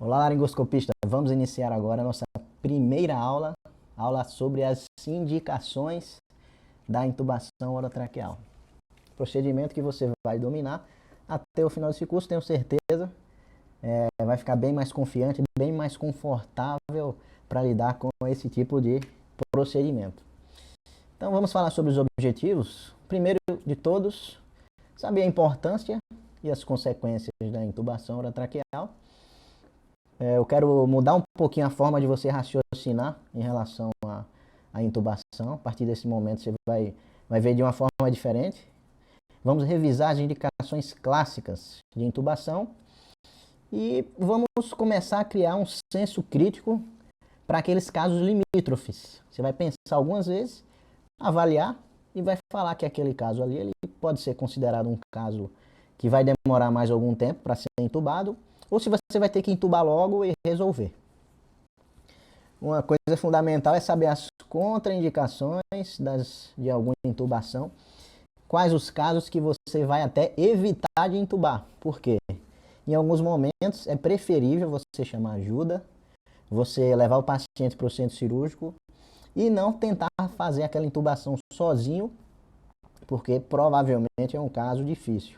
Olá, laringoscopista. Vamos iniciar agora a nossa primeira aula sobre as indicações da intubação orotraqueal. Procedimento que você vai dominar até o final desse curso, tenho certeza, vai ficar bem mais confiante, bem mais confortável para lidar com esse tipo de procedimento. Então vamos falar sobre os objetivos. Primeiro de todos, saber a importância e as consequências da intubação orotraqueal. Eu quero mudar um pouquinho a forma de você raciocinar em relação à intubação. A partir desse momento você vai ver de uma forma diferente. Vamos revisar as indicações clássicas de intubação e vamos começar a criar um senso crítico para aqueles casos limítrofes. Você vai pensar algumas vezes, avaliar e vai falar que aquele caso ali ele pode ser considerado um caso que vai demorar mais algum tempo para ser intubado, ou se você vai ter que intubar logo e resolver. Uma coisa fundamental é saber as contraindicações de alguma intubação, quais os casos que você vai até evitar de intubar. Por quê? Em alguns momentos é preferível você chamar ajuda, você levar o paciente para o centro cirúrgico e não tentar fazer aquela intubação sozinho, porque provavelmente é um caso difícil.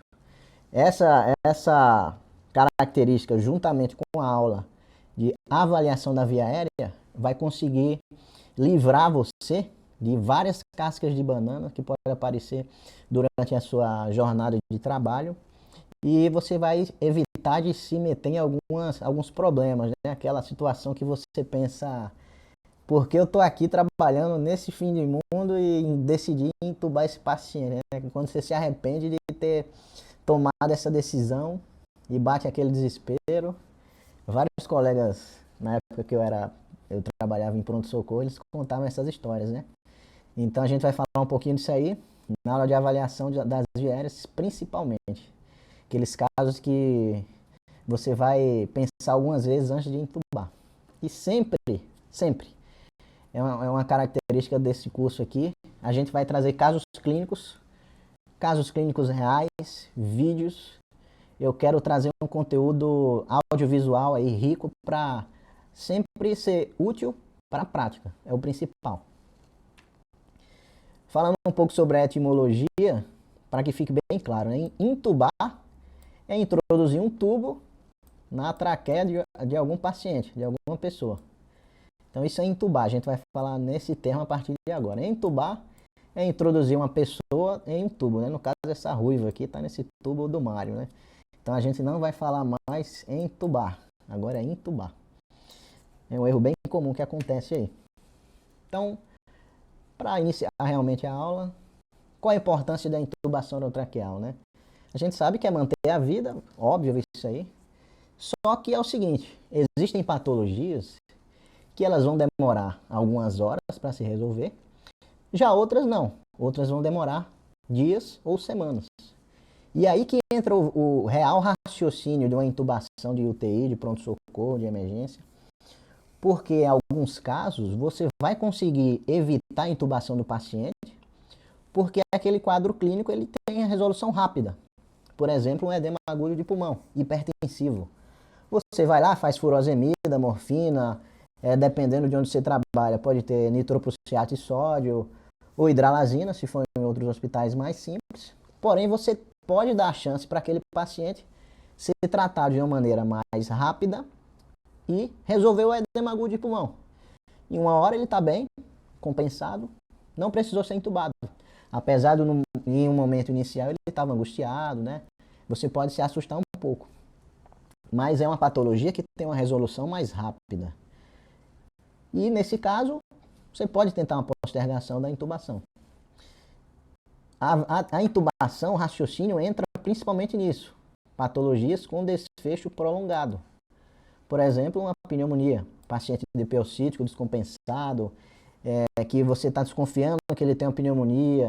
Essa característica, juntamente com a aula de avaliação da via aérea, vai conseguir livrar você de várias cascas de banana que podem aparecer durante a sua jornada de trabalho e você vai evitar de se meter em alguns problemas, né? Aquela situação que você pensa, por que eu estou aqui trabalhando nesse fim de mundo e decidi intubar esse paciente, né? Quando você se arrepende de ter tomado essa decisão e bate aquele desespero. Vários colegas, na época que eu trabalhava em pronto-socorro, eles contavam essas histórias, né? Então a gente vai falar um pouquinho disso aí, na aula de avaliação das vias aéreas, principalmente. Aqueles casos que você vai pensar algumas vezes antes de intubar. E sempre, é uma característica desse curso aqui, a gente vai trazer casos clínicos reais, vídeos. Eu quero trazer um conteúdo audiovisual aí rico para sempre ser útil para a prática, é o principal. Falando um pouco sobre a etimologia, para que fique bem claro, né? Intubar é introduzir um tubo na traqueia de algum paciente, de alguma pessoa. Então isso é intubar, a gente vai falar nesse termo a partir de agora. Intubar é introduzir uma pessoa em um tubo, né? No caso essa ruiva aqui está nesse tubo do Mário, né? Então a gente não vai falar mais em tubar, agora é intubar. É um erro bem comum que acontece aí. Então, para iniciar realmente a aula, qual a importância da intubação orotraqueal, né? A gente sabe que é manter a vida, óbvio isso aí. Só que é o seguinte, existem patologias que elas vão demorar algumas horas para se resolver, já outras não. Outras vão demorar dias ou semanas. E aí que entra o real raciocínio de uma intubação de UTI, de pronto-socorro, de emergência. Porque em alguns casos você vai conseguir evitar a intubação do paciente, porque aquele quadro clínico ele tem a resolução rápida. Por exemplo, um edema agudo de pulmão, hipertensivo. Você vai lá, faz furosemida, morfina, dependendo de onde você trabalha, pode ter nitroprussiato de sódio ou hidralazina, se for em outros hospitais mais simples. Porém, você pode dar a chance para aquele paciente ser tratado de uma maneira mais rápida e resolver o edema agudo de pulmão. Em uma hora ele está bem, compensado, não precisou ser intubado. Apesar de em um momento inicial ele estava angustiado, né? Você pode se assustar um pouco. Mas é uma patologia que tem uma resolução mais rápida. E nesse caso, você pode tentar uma postergação da intubação. A intubação, o raciocínio entra principalmente nisso. Patologias com desfecho prolongado. Por exemplo, uma pneumonia. Paciente hipercítico, descompensado, que você está desconfiando que ele tem uma pneumonia.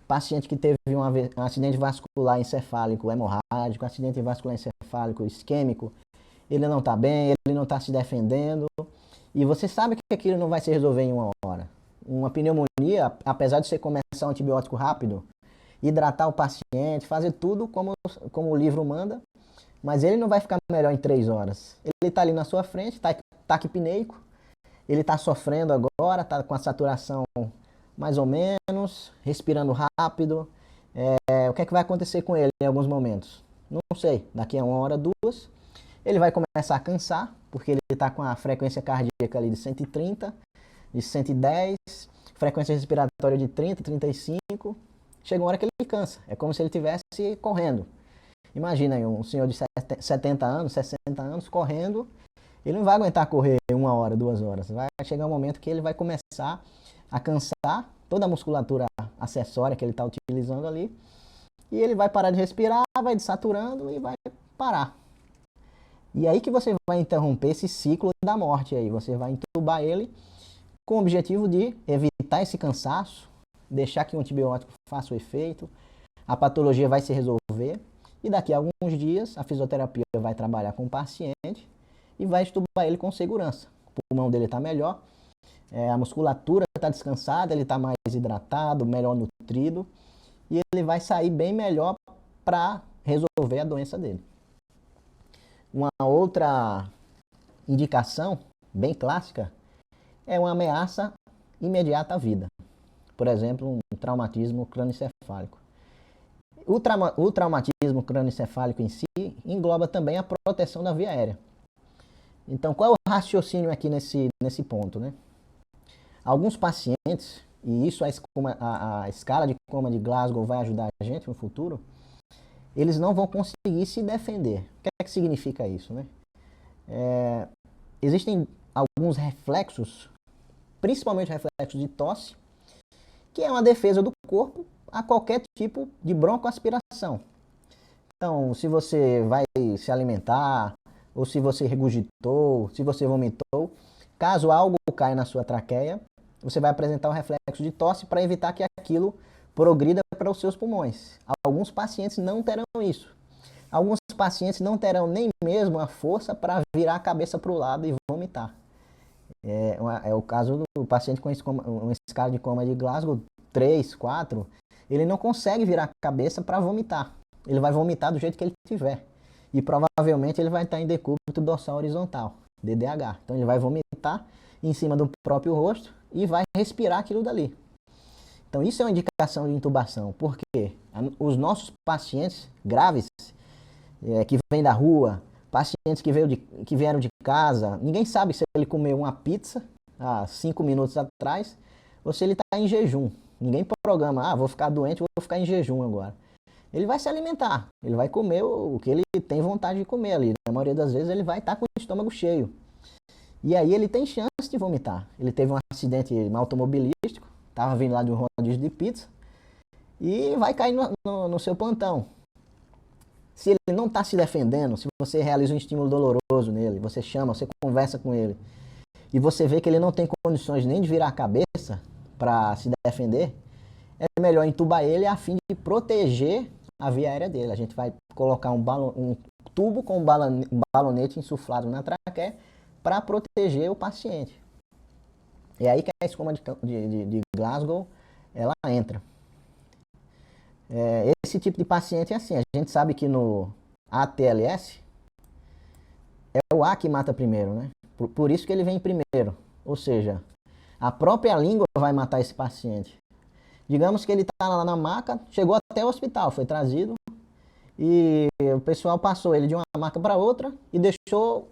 Paciente que teve um acidente vascular encefálico hemorrágico, acidente vascular encefálico isquêmico. Ele não está bem, ele não está se defendendo. E você sabe que aquilo não vai se resolver em uma hora. Uma pneumonia, apesar de você começar um antibiótico rápido, hidratar o paciente, fazer tudo como o livro manda, Mas ele não vai ficar melhor em 3 horas. Ele está ali na sua frente, tá taquipneico, ele está sofrendo agora, está com a saturação mais ou menos, respirando rápido. O que é que vai acontecer com ele em alguns momentos? Não sei, daqui a 1 hora, 2, ele vai começar a cansar, porque ele está com a frequência cardíaca ali de 130, de 110, frequência respiratória de 30, 35. Chega uma hora que ele cansa, é como se ele estivesse correndo. Imagina aí um senhor de 70 anos, 60 anos correndo, ele não vai aguentar correr 1 hora, 2 horas. Vai chegar um momento que ele vai começar a cansar toda a musculatura acessória que ele está utilizando ali, e ele vai parar de respirar, vai desaturando e vai parar. E aí que você vai interromper esse ciclo da morte aí. Você vai entubar ele com o objetivo de evitar esse cansaço, deixar que o antibiótico faça o efeito, a patologia vai se resolver e daqui a alguns dias a fisioterapia vai trabalhar com o paciente e vai entubar ele com segurança. O pulmão dele está melhor, a musculatura está descansada, ele está mais hidratado, melhor nutrido e ele vai sair bem melhor para resolver a doença dele. Uma outra indicação, bem clássica, é uma ameaça imediata à vida. Por exemplo, um traumatismo crânioencefálico. O traumatismo crânioencefálico em si engloba também a proteção da via aérea. Então, qual é o raciocínio aqui nesse ponto, né? Alguns pacientes, e isso a escala de coma de Glasgow vai ajudar a gente no futuro, eles não vão conseguir se defender. O que é que significa isso, né? Existem alguns reflexos, principalmente reflexos de tosse, que é uma defesa do corpo a qualquer tipo de broncoaspiração. Então, se você vai se alimentar, ou se você regurgitou, se você vomitou, caso algo caia na sua traqueia, você vai apresentar um reflexo de tosse para evitar que aquilo progrida para os seus pulmões. Alguns pacientes não terão isso. Alguns pacientes não terão nem mesmo a força para virar a cabeça para o lado e vomitar. É o caso do paciente com uma escala de coma de Glasgow 3, 4. Ele não consegue virar a cabeça para vomitar. Ele vai vomitar do jeito que ele tiver. E provavelmente ele vai estar em decúbito dorsal horizontal, DDH. Então ele vai vomitar em cima do próprio rosto e vai respirar aquilo dali. Então isso é uma indicação de intubação, porque os nossos pacientes graves, que vêm da rua, pacientes que vieram de casa, ninguém sabe se ele comeu uma pizza há 5 minutos atrás ou se ele está em jejum. Ninguém programa, vou ficar doente, vou ficar em jejum agora. Ele vai se alimentar, ele vai comer o que ele tem vontade de comer ali. Na maioria das vezes ele vai estar com o estômago cheio. E aí ele tem chance de vomitar. Ele teve um acidente automobilístico, estava vindo lá de um rodízio de pizza e vai cair no seu plantão. Se ele não está se defendendo, se você realiza um estímulo doloroso nele, você chama, você conversa com ele e você vê que ele não tem condições nem de virar a cabeça para se defender, é melhor entubar ele a fim de proteger a via aérea dele. A gente vai colocar um tubo com um balonete insuflado na traqueia para proteger o paciente. É aí que a escoma de Glasgow ela entra. Esse tipo de paciente é assim, a gente sabe que no ATLS é o A que mata primeiro, né? Por isso que ele vem primeiro. Ou seja, a própria língua vai matar esse paciente. Digamos que ele está lá na maca, chegou até o hospital, foi trazido e o pessoal passou ele de uma maca para outra e deixou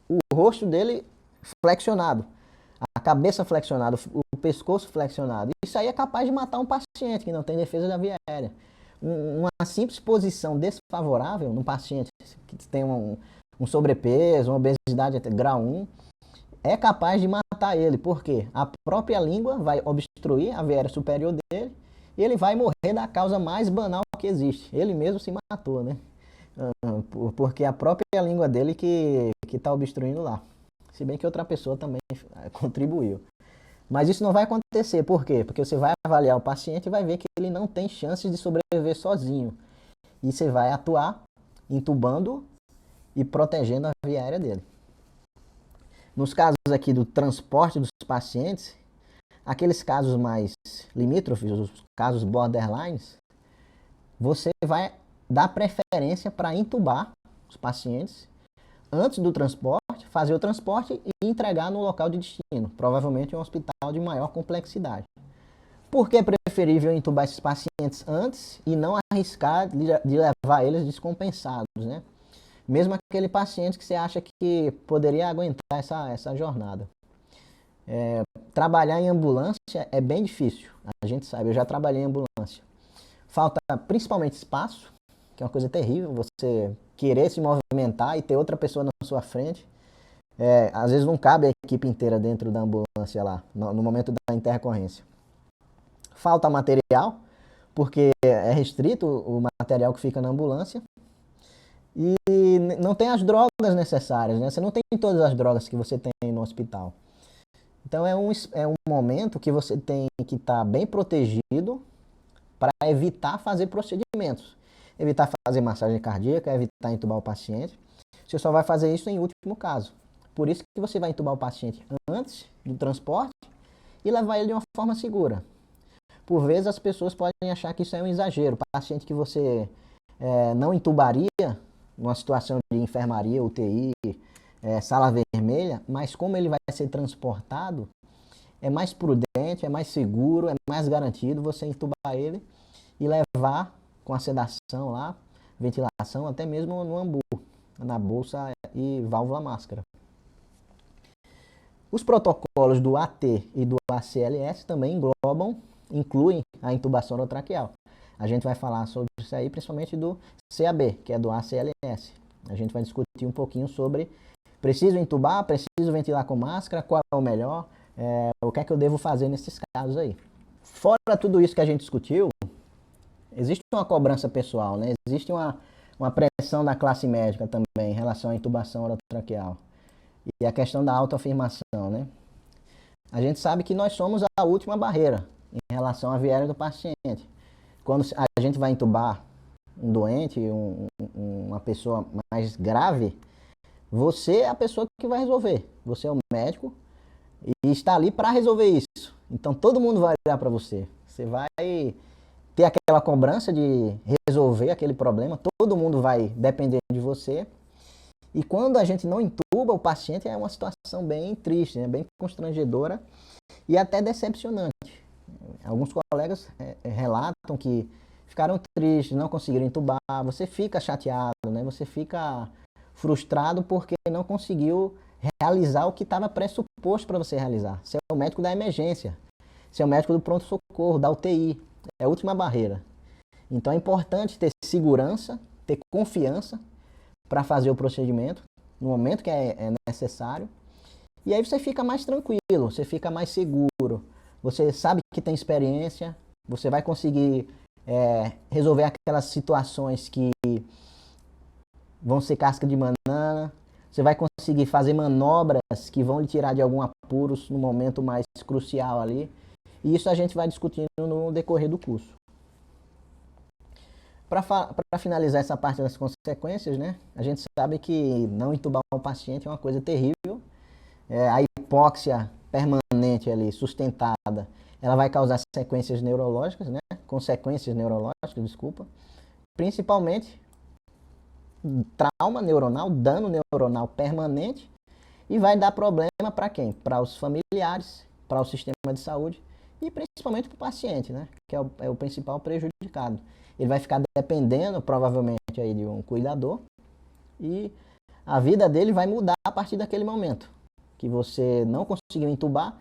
o rosto dele flexionado, a cabeça flexionada, o pescoço flexionado. Isso aí é capaz de matar um paciente que não tem defesa da via aérea. Uma simples posição desfavorável num paciente que tem um sobrepeso, uma obesidade até grau 1, é capaz de matar ele, porque a própria língua vai obstruir a via aérea superior dele e ele vai morrer da causa mais banal que existe. Ele mesmo se matou, né? Porque a própria língua dele que está obstruindo lá. Se bem que outra pessoa também contribuiu. Mas isso não vai acontecer. Por quê? Porque você vai avaliar o paciente e vai ver que ele não tem chances de sobreviver sozinho. E você vai atuar entubando e protegendo a via aérea dele. Nos casos aqui do transporte dos pacientes, aqueles casos mais limítrofes, os casos borderlines, você vai dar preferência para entubar os pacientes antes do transporte, fazer o transporte e entregar no local de destino, provavelmente um hospital de maior complexidade. Por que é preferível entubar esses pacientes antes e não arriscar de levar eles descompensados, né? Mesmo aquele paciente que você acha que poderia aguentar essa jornada. Trabalhar em ambulância é bem difícil, a gente sabe, eu já trabalhei em ambulância. Falta principalmente espaço, que é uma coisa terrível, você querer se movimentar e ter outra pessoa na sua frente. Às vezes não cabe a equipe inteira dentro da ambulância lá, no momento da intercorrência. Falta material, porque é restrito o material que fica na ambulância. E não tem as drogas necessárias, né? Você não tem todas as drogas que você tem no hospital. Então é um momento que você tem que estar bem protegido para evitar fazer procedimentos. Evitar fazer massagem cardíaca, evitar entubar o paciente. Você só vai fazer isso em último caso. Por isso que você vai entubar o paciente antes do transporte e levar ele de uma forma segura. Por vezes as pessoas podem achar que isso é um exagero. O paciente que você não entubaria numa situação de enfermaria, UTI, sala vermelha, mas como ele vai ser transportado, é mais prudente, é mais seguro, é mais garantido você entubar ele e levar com a sedação lá, ventilação, até mesmo no ambu, na bolsa e válvula máscara. Os protocolos do AT e do ACLS também incluem a intubação orotraqueal. A gente vai falar sobre isso aí, principalmente do CAB, que é do ACLS. A gente vai discutir um pouquinho sobre preciso entubar, preciso ventilar com máscara, qual é o melhor, o que é que eu devo fazer nesses casos aí. Fora tudo isso que a gente discutiu, existe uma cobrança pessoal, né? Existe uma pressão da classe médica também em relação à intubação orotraqueal. E a questão da autoafirmação, né? A gente sabe que nós somos a última barreira em relação à viéria do paciente. Quando a gente vai entubar um doente, uma pessoa mais grave, você é a pessoa que vai resolver. Você é o médico e está ali para resolver isso. Então todo mundo vai olhar para você. Você vai ter aquela cobrança de resolver aquele problema, todo mundo vai depender de você. E quando a gente não entuba o paciente, é uma situação bem triste, né? Bem constrangedora e até decepcionante. Alguns colegas relatam que ficaram tristes, não conseguiram entubar. Você fica chateado, né? Você fica frustrado porque não conseguiu realizar o que estava pressuposto para você realizar. Você é o médico da emergência, você é o médico do pronto-socorro, da UTI. É a última barreira. Então é importante ter segurança, ter confiança para fazer o procedimento no momento que é necessário. E aí você fica mais tranquilo, você fica mais seguro. Você sabe que tem experiência, você vai conseguir resolver aquelas situações que vão ser casca de banana. Você vai conseguir fazer manobras que vão lhe tirar de algum apuros no momento mais crucial ali. E isso a gente vai discutindo no decorrer do curso. Para finalizar essa parte das consequências, né? A gente sabe que não entubar um paciente é uma coisa terrível. A hipóxia permanente ali, sustentada, ela vai causar sequências neurológicas, né? Consequências neurológicas, desculpa. Principalmente trauma neuronal, dano neuronal permanente, e vai dar problema para quem? Para os familiares, para o sistema de saúde e principalmente para o paciente, né? Que é o principal prejudicado. Ele vai ficar dependendo provavelmente aí de um cuidador e a vida dele vai mudar a partir daquele momento que você não conseguiu entubar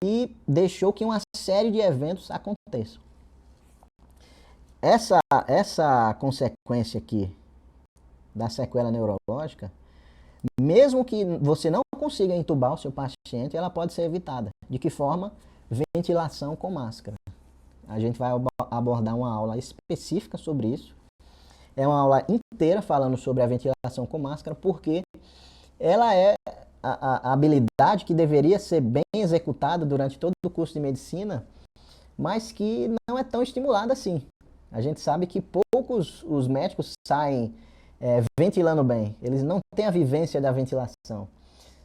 e deixou que uma série de eventos aconteçam. Essa consequência aqui da sequela neurológica, mesmo que você não consiga entubar o seu paciente, ela pode ser evitada. De que forma? Ventilação com máscara. A gente vai abordar uma aula específica sobre isso. É uma aula inteira falando sobre a ventilação com máscara, porque ela é a habilidade que deveria ser bem executada durante todo o curso de medicina, mas que não é tão estimulada assim. A gente sabe que poucos os médicos saem ventilando bem. Eles não têm a vivência da ventilação.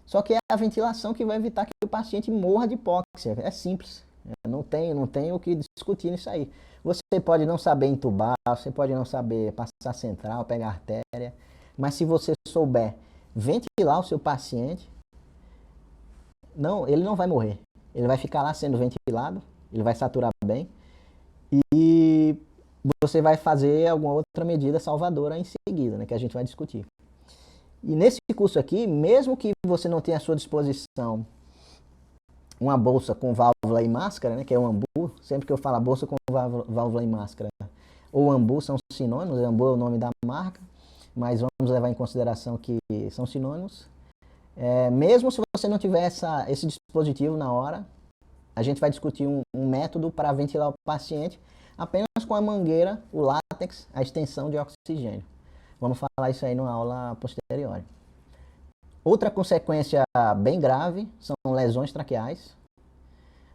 Só que é a ventilação que vai evitar que o paciente morra de hipóxia. É simples. Não tem o que discutir nisso aí. Você pode não saber entubar, você pode não saber passar central, pegar artéria, Mas se você souber ventilar o seu paciente, ele não vai morrer. Ele vai ficar lá sendo ventilado, ele vai saturar bem e você vai fazer alguma outra medida salvadora em seguida, né, que a gente vai discutir. E nesse curso aqui, mesmo que você não tenha à sua disposição uma bolsa com válvula e máscara, né, que é o AMBU, sempre que eu falo bolsa com válvula e máscara ou AMBU são sinônimos, AMBU é o nome da marca, mas vamos levar em consideração que são sinônimos. Mesmo se você não tiver esse dispositivo na hora, a gente vai discutir um método para ventilar o paciente apenas com a mangueira, o látex, a extensão de oxigênio. Vamos falar isso aí numa aula posterior. Outra consequência bem grave são lesões traqueais.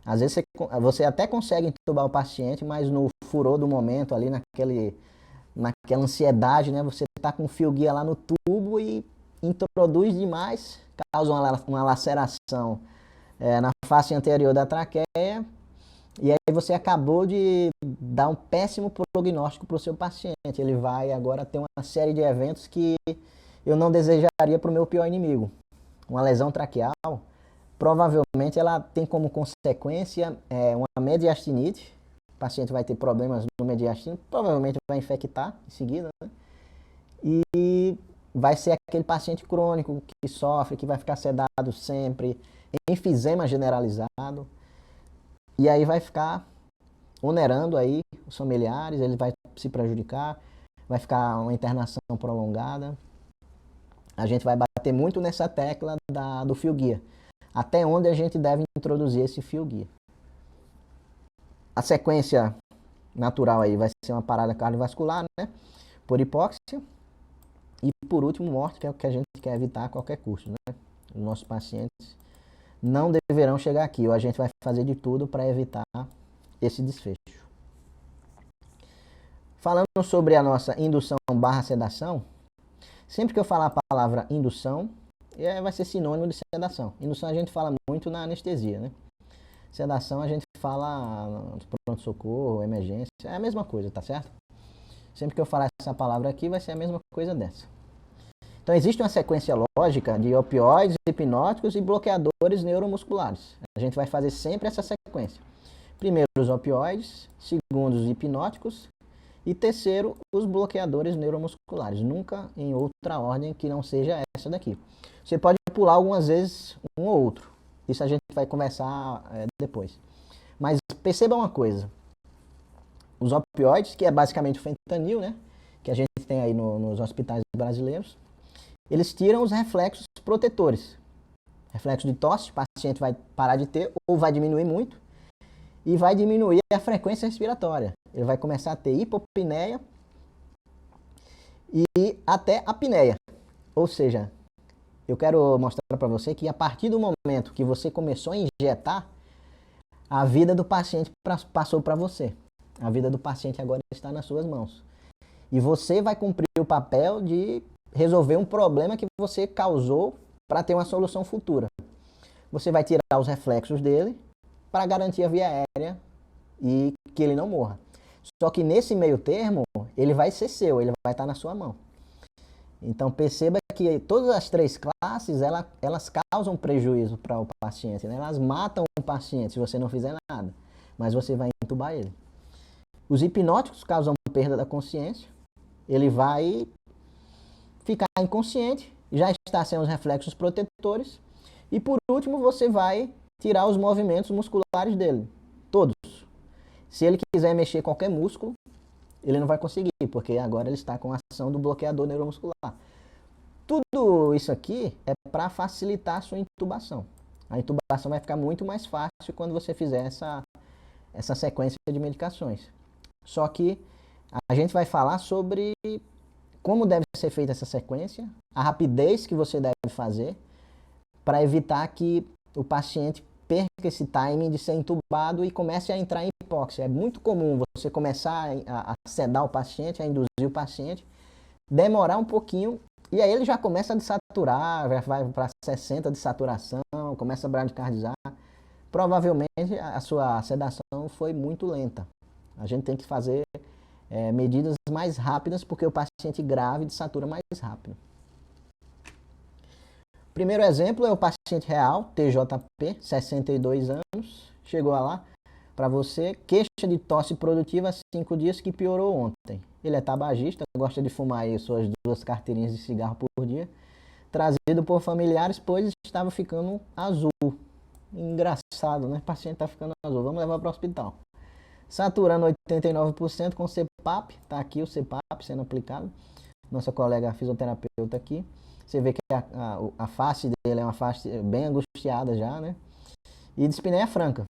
Às vezes você até consegue entubar o paciente, mas no furor do momento, ali naquela ansiedade, né, você está com um fio guia lá no tubo e introduz demais, causa uma laceração na face anterior da traqueia, e aí você acabou de dar um péssimo prognóstico para o seu paciente. Ele vai agora ter uma série de eventos que eu não desejaria para o meu pior inimigo. Uma lesão traqueal, provavelmente ela tem como consequência uma mediastinite. O paciente vai ter problemas no mediastino, provavelmente vai infectar em seguida, né? E vai ser aquele paciente crônico que sofre, que vai ficar sedado sempre, enfisema generalizado, e aí vai ficar onerando aí os familiares, ele vai se prejudicar, vai ficar uma internação prolongada. A gente vai bater muito nessa tecla do fio guia, até onde a gente deve introduzir esse fio guia. A sequência natural aí vai ser uma parada cardiovascular, né, por hipóxia, e por último morte, que é o que a gente quer evitar a qualquer custo, né? Os nossos pacientes não deverão chegar aqui, ou a gente vai fazer de tudo para evitar esse desfecho. Falando sobre a nossa indução / sedação, sempre que eu falar a palavra indução, vai ser sinônimo de sedação. Indução a gente fala muito na anestesia, né? Sedação a gente fala no pronto-socorro, emergência, é a mesma coisa, tá certo? Sempre que eu falar essa palavra aqui, vai ser a mesma coisa dessa. Então, existe uma sequência lógica de opioides, hipnóticos e bloqueadores neuromusculares. A gente vai fazer sempre essa sequência. Primeiro, os opioides. Segundo, os hipnóticos. E terceiro, os bloqueadores neuromusculares. Nunca em outra ordem que não seja essa daqui. Você pode pular algumas vezes um ou outro. Isso a gente vai conversar depois. Mas perceba uma coisa. Os opioides, que é basicamente o fentanil, né, que a gente tem aí nos hospitais brasileiros, eles tiram os reflexos protetores. Reflexo de tosse, o paciente vai parar de ter ou vai diminuir muito e vai diminuir a frequência respiratória. Ele vai começar a ter hipopneia e até apneia. Ou seja, eu quero mostrar para você que a partir do momento que você começou a injetar, a vida do paciente passou para você. A vida do paciente agora está nas suas mãos. E você vai cumprir o papel de resolver um problema que você causou para ter uma solução futura. Você vai tirar os reflexos dele para garantir a via aérea e que ele não morra. Só que nesse meio termo, ele vai ser seu, ele vai estar na sua mão. Então perceba que todas as três classes, elas causam prejuízo para o paciente, né? Elas matam o paciente se você não fizer nada, mas você vai entubar ele. Os hipnóticos causam perda da consciência, ele vai ficar inconsciente, já está sem os reflexos protetores, e por último você vai tirar os movimentos musculares dele, todos. Se ele quiser mexer qualquer músculo, ele não vai conseguir, porque agora ele está com a ação do bloqueador neuromuscular. Tudo isso aqui é para facilitar a sua intubação. A intubação vai ficar muito mais fácil quando você fizer essa sequência de medicações. Só que a gente vai falar sobre como deve ser feita essa sequência, a rapidez que você deve fazer para evitar que o paciente perca esse timing de ser intubado e comece a entrar em hipóxia. É muito comum você começar a sedar o paciente, a induzir o paciente, demorar um pouquinho e aí ele já começa a desaturar, vai para 60 de saturação, começa a bradicardizar. Provavelmente a sua sedação foi muito lenta. A gente tem que fazer medidas mais rápidas porque o paciente grave desatura mais rápido. Primeiro exemplo é o paciente real, TJP, 62 anos, chegou lá para você, queixa de tosse produtiva há 5 dias que piorou ontem. Ele é tabagista, gosta de fumar aí suas 2 carteirinhas de cigarro por dia, trazido por familiares, pois estava ficando azul. Engraçado, né? O paciente está ficando azul, vamos levar para o hospital. Saturando 89% com CPAP, tá aqui o CPAP sendo aplicado. Nossa colega fisioterapeuta aqui. Você vê que a face dele é uma face bem angustiada já, né? E dispneia franca.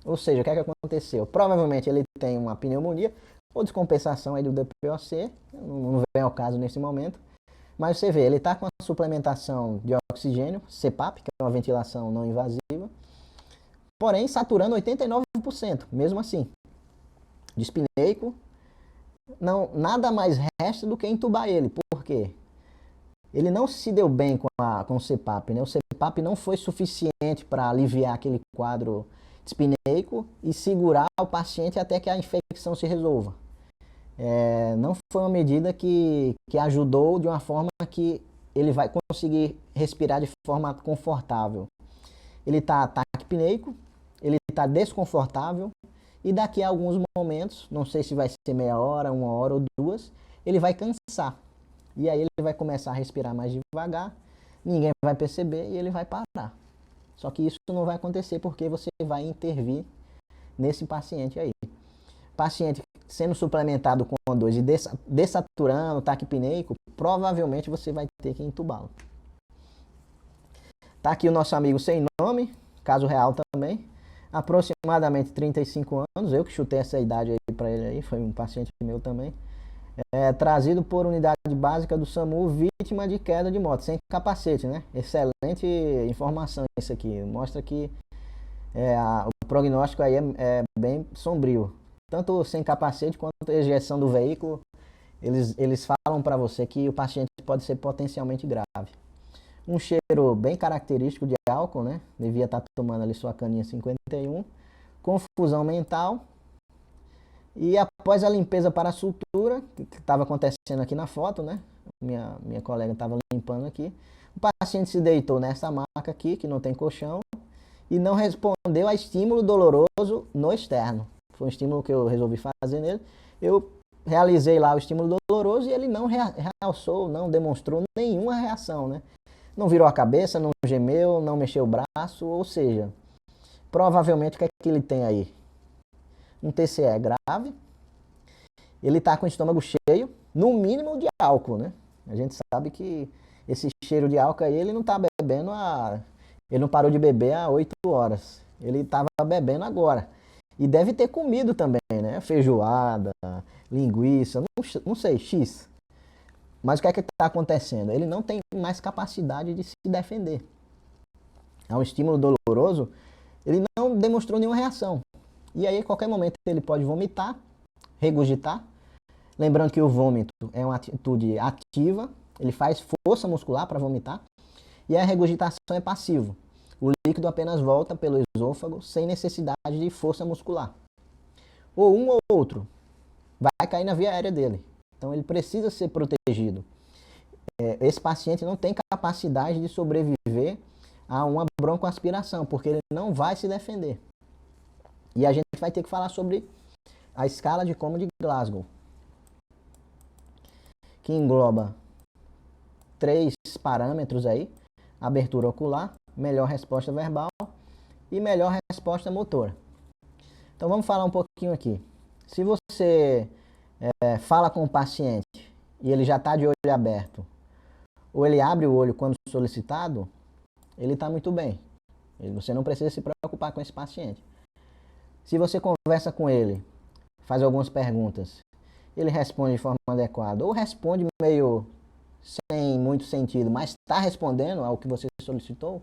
Ou seja, o que é que aconteceu? Provavelmente ele tem uma pneumonia ou descompensação aí do DPOC, não vem ao caso nesse momento. Mas você vê, ele está com a suplementação de oxigênio, CPAP, que é uma ventilação não invasiva, porém saturando 89%, mesmo assim. Dispneico, não, nada mais resta do que entubar ele. Por quê? Ele não se deu bem com o CPAP, né? O CPAP não foi suficiente para aliviar aquele quadro dispneico e segurar o paciente até que a infecção se resolva. Não foi uma medida que ajudou de uma forma que ele vai conseguir respirar de forma confortável. Ele está taquipneico, ele está desconfortável e daqui a alguns momentos, não sei se vai ser meia hora, 1 hora ou 2, ele vai cansar. E aí ele vai começar a respirar mais devagar, ninguém vai perceber e ele vai parar. Só que isso não vai acontecer porque você vai intervir nesse paciente aí. Paciente sendo suplementado com O2 e dessaturando, taquipneico, provavelmente você vai ter que entubá-lo. Tá aqui o nosso amigo sem nome, caso real também, aproximadamente 35 anos, eu que chutei essa idade aí para ele aí, foi um paciente meu também. Trazido por unidade básica do SAMU, vítima de queda de moto, sem capacete, né? Excelente informação isso aqui, mostra que o prognóstico aí é bem sombrio. Tanto sem capacete quanto a ejeção do veículo, eles falam para você que o paciente pode ser potencialmente grave. Um cheiro bem característico de álcool, né? Devia estar tomando ali sua caninha 51. Confusão mental. E após a limpeza para a sutura, que estava acontecendo aqui na foto, né? Minha colega estava limpando aqui. O paciente se deitou nessa maca aqui, que não tem colchão, e não respondeu a estímulo doloroso no externo. Foi um estímulo que eu resolvi fazer nele. Eu realizei lá o estímulo doloroso e ele não realçou, não demonstrou nenhuma reação, né? Não virou a cabeça, não gemeu, não mexeu o braço, ou seja, provavelmente o que é que ele tem aí? Um TCE grave, ele está com o estômago cheio, no mínimo de álcool, né? A gente sabe que esse cheiro de álcool aí, ele não está bebendo ele não parou de beber há 8 horas. Ele estava bebendo agora. E deve ter comido também, né? Feijoada, linguiça, não sei, X. Mas o que é que está acontecendo? Ele não tem mais capacidade de se defender. É um estímulo doloroso, ele não demonstrou nenhuma reação. E aí, a qualquer momento, ele pode vomitar, regurgitar. Lembrando que o vômito é uma atitude ativa, ele faz força muscular para vomitar. E a regurgitação é passivo. O líquido apenas volta pelo esôfago sem necessidade de força muscular. Ou um ou outro vai cair na via aérea dele. Então ele precisa ser protegido. Esse paciente não tem capacidade de sobreviver a uma broncoaspiração, porque ele não vai se defender. E a gente vai ter que falar sobre a escala de Como de Glasgow, que engloba 3 parâmetros aí: abertura ocular, melhor resposta verbal e melhor resposta motora. Então vamos falar um pouquinho aqui. Se você fala com o paciente e ele já está de olho aberto, ou ele abre o olho quando solicitado, ele está muito bem. Você não precisa se preocupar com esse paciente. Se você conversa com ele, faz algumas perguntas, ele responde de forma adequada, ou responde meio sem muito sentido, mas está respondendo ao que você solicitou,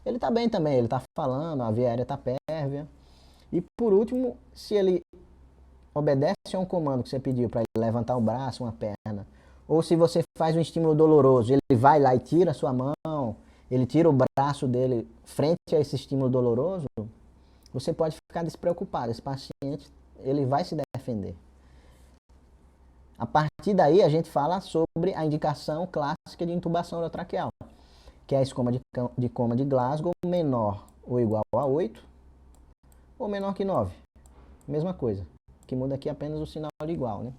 ele está bem também, ele está falando, a via aérea está pérvia. E por último, se ele obedece a um comando que você pediu para ele levantar um braço, uma perna, ou se você faz um estímulo doloroso, ele vai lá e tira a sua mão, ele tira o braço dele frente a esse estímulo doloroso, você pode ficar despreocupado. Esse paciente, ele vai se defender. A partir daí, a gente fala sobre a indicação clássica de intubação orotraqueal, que é a escama de coma de Glasgow, menor ou igual a 8, ou menor que 9. Mesma coisa. O que muda aqui é apenas o sinal de igual, né?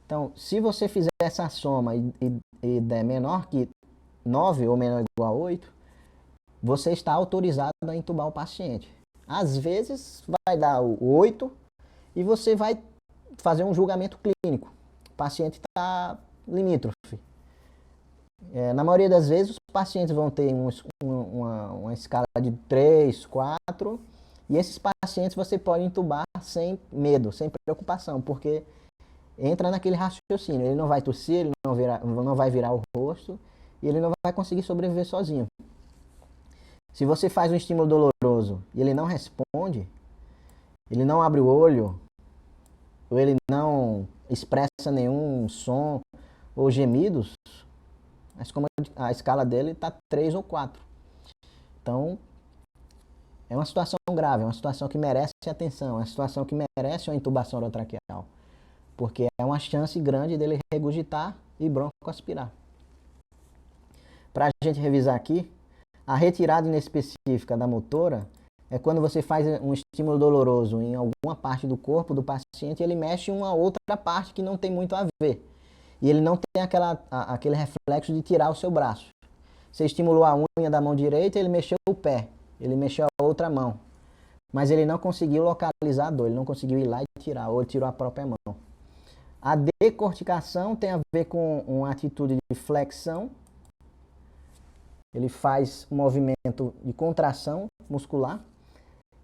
Então, se você fizer essa soma e der menor que 9 ou menor ou igual a 8, você está autorizado a entubar o paciente. Às vezes vai dar o 8 e você vai fazer um julgamento clínico. O paciente está limítrofe. Na maioria das vezes, os pacientes vão ter uma escala de 3, 4, e esses pacientes você pode entubar sem medo, sem preocupação, porque entra naquele raciocínio. Ele não vai tossir, ele não vai virar o rosto, e ele não vai conseguir sobreviver sozinho. Se você faz um estímulo doloroso e ele não responde, ele não abre o olho, ou ele não expressa nenhum som ou gemidos, mas como a escala dele está 3 ou 4. Então, é uma situação grave, é uma situação que merece atenção, é uma situação que merece uma intubação orotraqueal, porque é uma chance grande dele regurgitar e broncoaspirar. Para a gente revisar aqui, a retirada inespecífica da motora é quando você faz um estímulo doloroso em alguma parte do corpo do paciente e ele mexe em uma outra parte que não tem muito a ver. E ele não tem aquele reflexo de tirar o seu braço. Você estimulou a unha da mão direita, ele mexeu o pé, ele mexeu a outra mão. Mas ele não conseguiu localizar a dor, ele não conseguiu ir lá e tirar, ou ele tirou a própria mão. A decorticação tem a ver com uma atitude de flexão. Ele faz um movimento de contração muscular.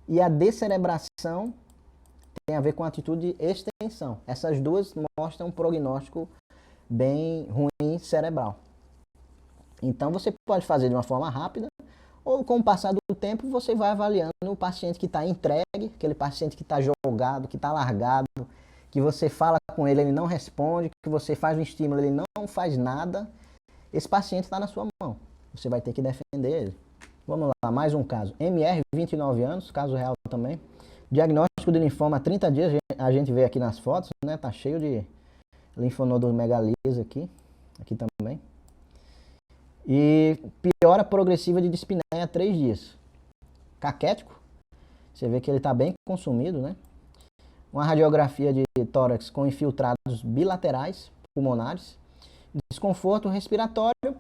E a descerebração tem a ver com a atitude de extensão. Essas duas mostram um prognóstico bem ruim cerebral. Então você pode fazer de uma forma rápida, ou com o passar do tempo você vai avaliando o paciente que está entregue, aquele paciente que está jogado, que está largado, que você fala com ele, ele não responde, que você faz um estímulo, ele não faz nada. Esse paciente está na sua mão. Você vai ter que defender ele. Vamos lá, mais um caso. MR, 29 anos, caso real também. Diagnóstico de linfoma há 30 dias, a gente vê aqui nas fotos, né? Tá cheio de linfonodo megalias aqui também. E piora progressiva de dispneia há 3 dias. Caquético, você vê que ele está bem consumido, né? Uma radiografia de tórax com infiltrados bilaterais pulmonares. Desconforto respiratório,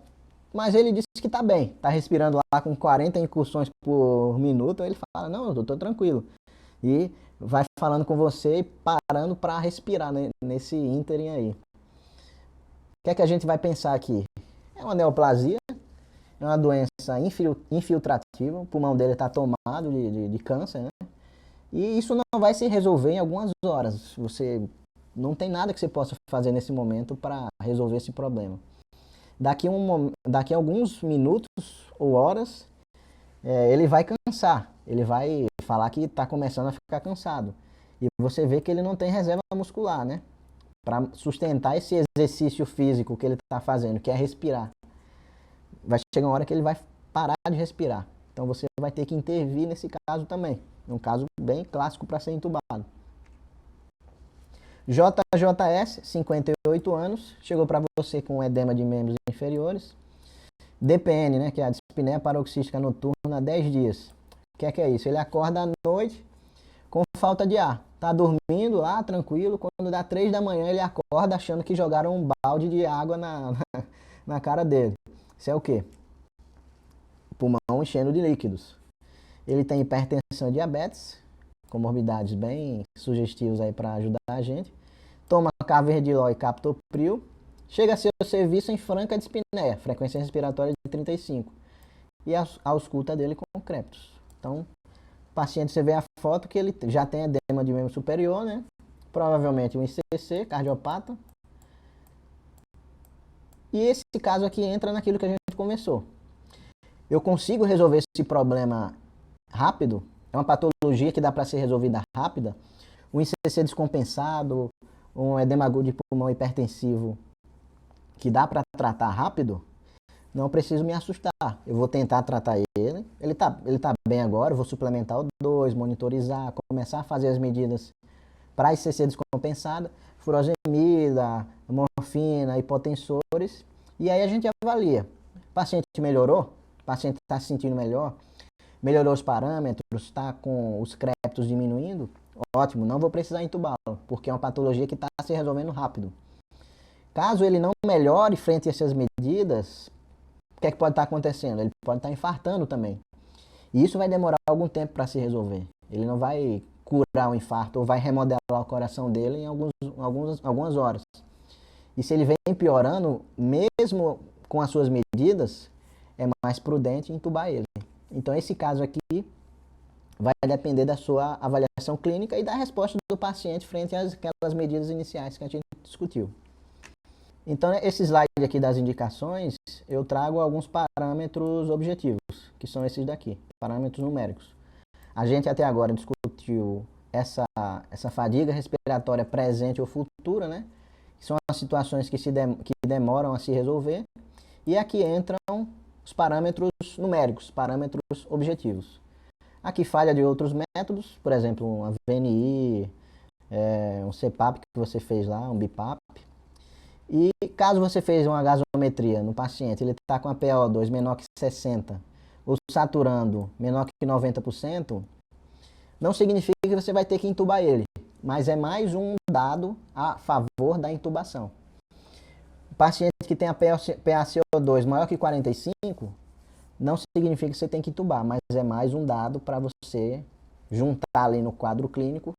mas ele disse que está bem. Está respirando lá com 40 incursões por minuto. Ele fala, não, eu estou tranquilo. E vai falando com você e parando para respirar, né, nesse ínterim aí. O que é que a gente vai pensar aqui? É uma neoplasia, é uma doença infiltrativa, o pulmão dele está tomado de câncer, né? E isso não vai se resolver em algumas horas. Você não tem nada que você possa fazer nesse momento para resolver esse problema. Daqui a alguns minutos ou horas, ele vai cansar, ele vai falar que está começando a ficar cansado. E você vê que ele não tem reserva muscular, né? Para sustentar esse exercício físico que ele está fazendo, que é respirar. Vai chegar uma hora que ele vai parar de respirar. Então você vai ter que intervir nesse caso também. É um caso bem clássico para ser entubado. JJS, 58 anos, chegou para você com edema de membros inferiores. DPN, né, que é a dispneia paroxística noturna, há 10 dias. O que é isso? Ele acorda à noite com falta de ar. Tá dormindo lá, tranquilo. Quando dá 3 da manhã, ele acorda achando que jogaram um balde de água na cara dele. Isso é o quê? O pulmão enchendo de líquidos. Ele tem hipertensão e diabetes, comorbidades bem sugestivas aí para ajudar a gente. Toma carvedilol e captopril. Chega a ser o serviço em franca dispneia, frequência respiratória de 35. E a ausculta dele com crépitos. Então, o paciente, você vê a foto que ele já tem edema de membro superior, né? Provavelmente um ICC, cardiopata. E esse caso aqui entra naquilo que a gente conversou. Eu consigo resolver esse problema rápido? É uma patologia que dá para ser resolvida rápida? Um ICC descompensado, um edema agudo de pulmão hipertensivo que dá para tratar rápido? Não preciso me assustar. Eu vou tentar tratar ele. Ele tá bem agora, eu vou suplementar o 2, monitorizar, começar a fazer as medidas para ICC descompensada, furosemida, morfina, hipotensores, e aí a gente avalia. O paciente melhorou, o paciente está se sentindo melhor, melhorou os parâmetros, está com os crépitos diminuindo, ótimo, não vou precisar entubá-lo, porque é uma patologia que está se resolvendo rápido. Caso ele não melhore frente a essas medidas, o que é que pode estar acontecendo? Ele pode estar infartando também. E isso vai demorar algum tempo para se resolver. Ele não vai curar o infarto ou vai remodelar o coração dele em algumas horas. E se ele vem piorando, mesmo com as suas medidas, é mais prudente entubar ele. Então esse caso aqui vai depender da sua avaliação clínica e da resposta do paciente frente às aquelas medidas iniciais que a gente discutiu. Então, esse slide aqui das indicações, eu trago alguns parâmetros objetivos, que são esses daqui, parâmetros numéricos. A gente até agora discutiu essa fadiga respiratória presente ou futura, né? Que são as situações que demoram a se resolver. E aqui entram os parâmetros numéricos, parâmetros objetivos. Aqui falha de outros métodos, por exemplo, uma VNI, um CPAP que você fez lá, um BIPAP. E caso você fez uma gasometria no paciente, ele está com a PaO2 menor que 60, ou saturando menor que 90%, não significa que você vai ter que entubar ele, mas é mais um dado a favor da intubação. O paciente que tem a PaCO2 maior que 45, não significa que você tem que entubar, mas é mais um dado para você juntar ali no quadro clínico,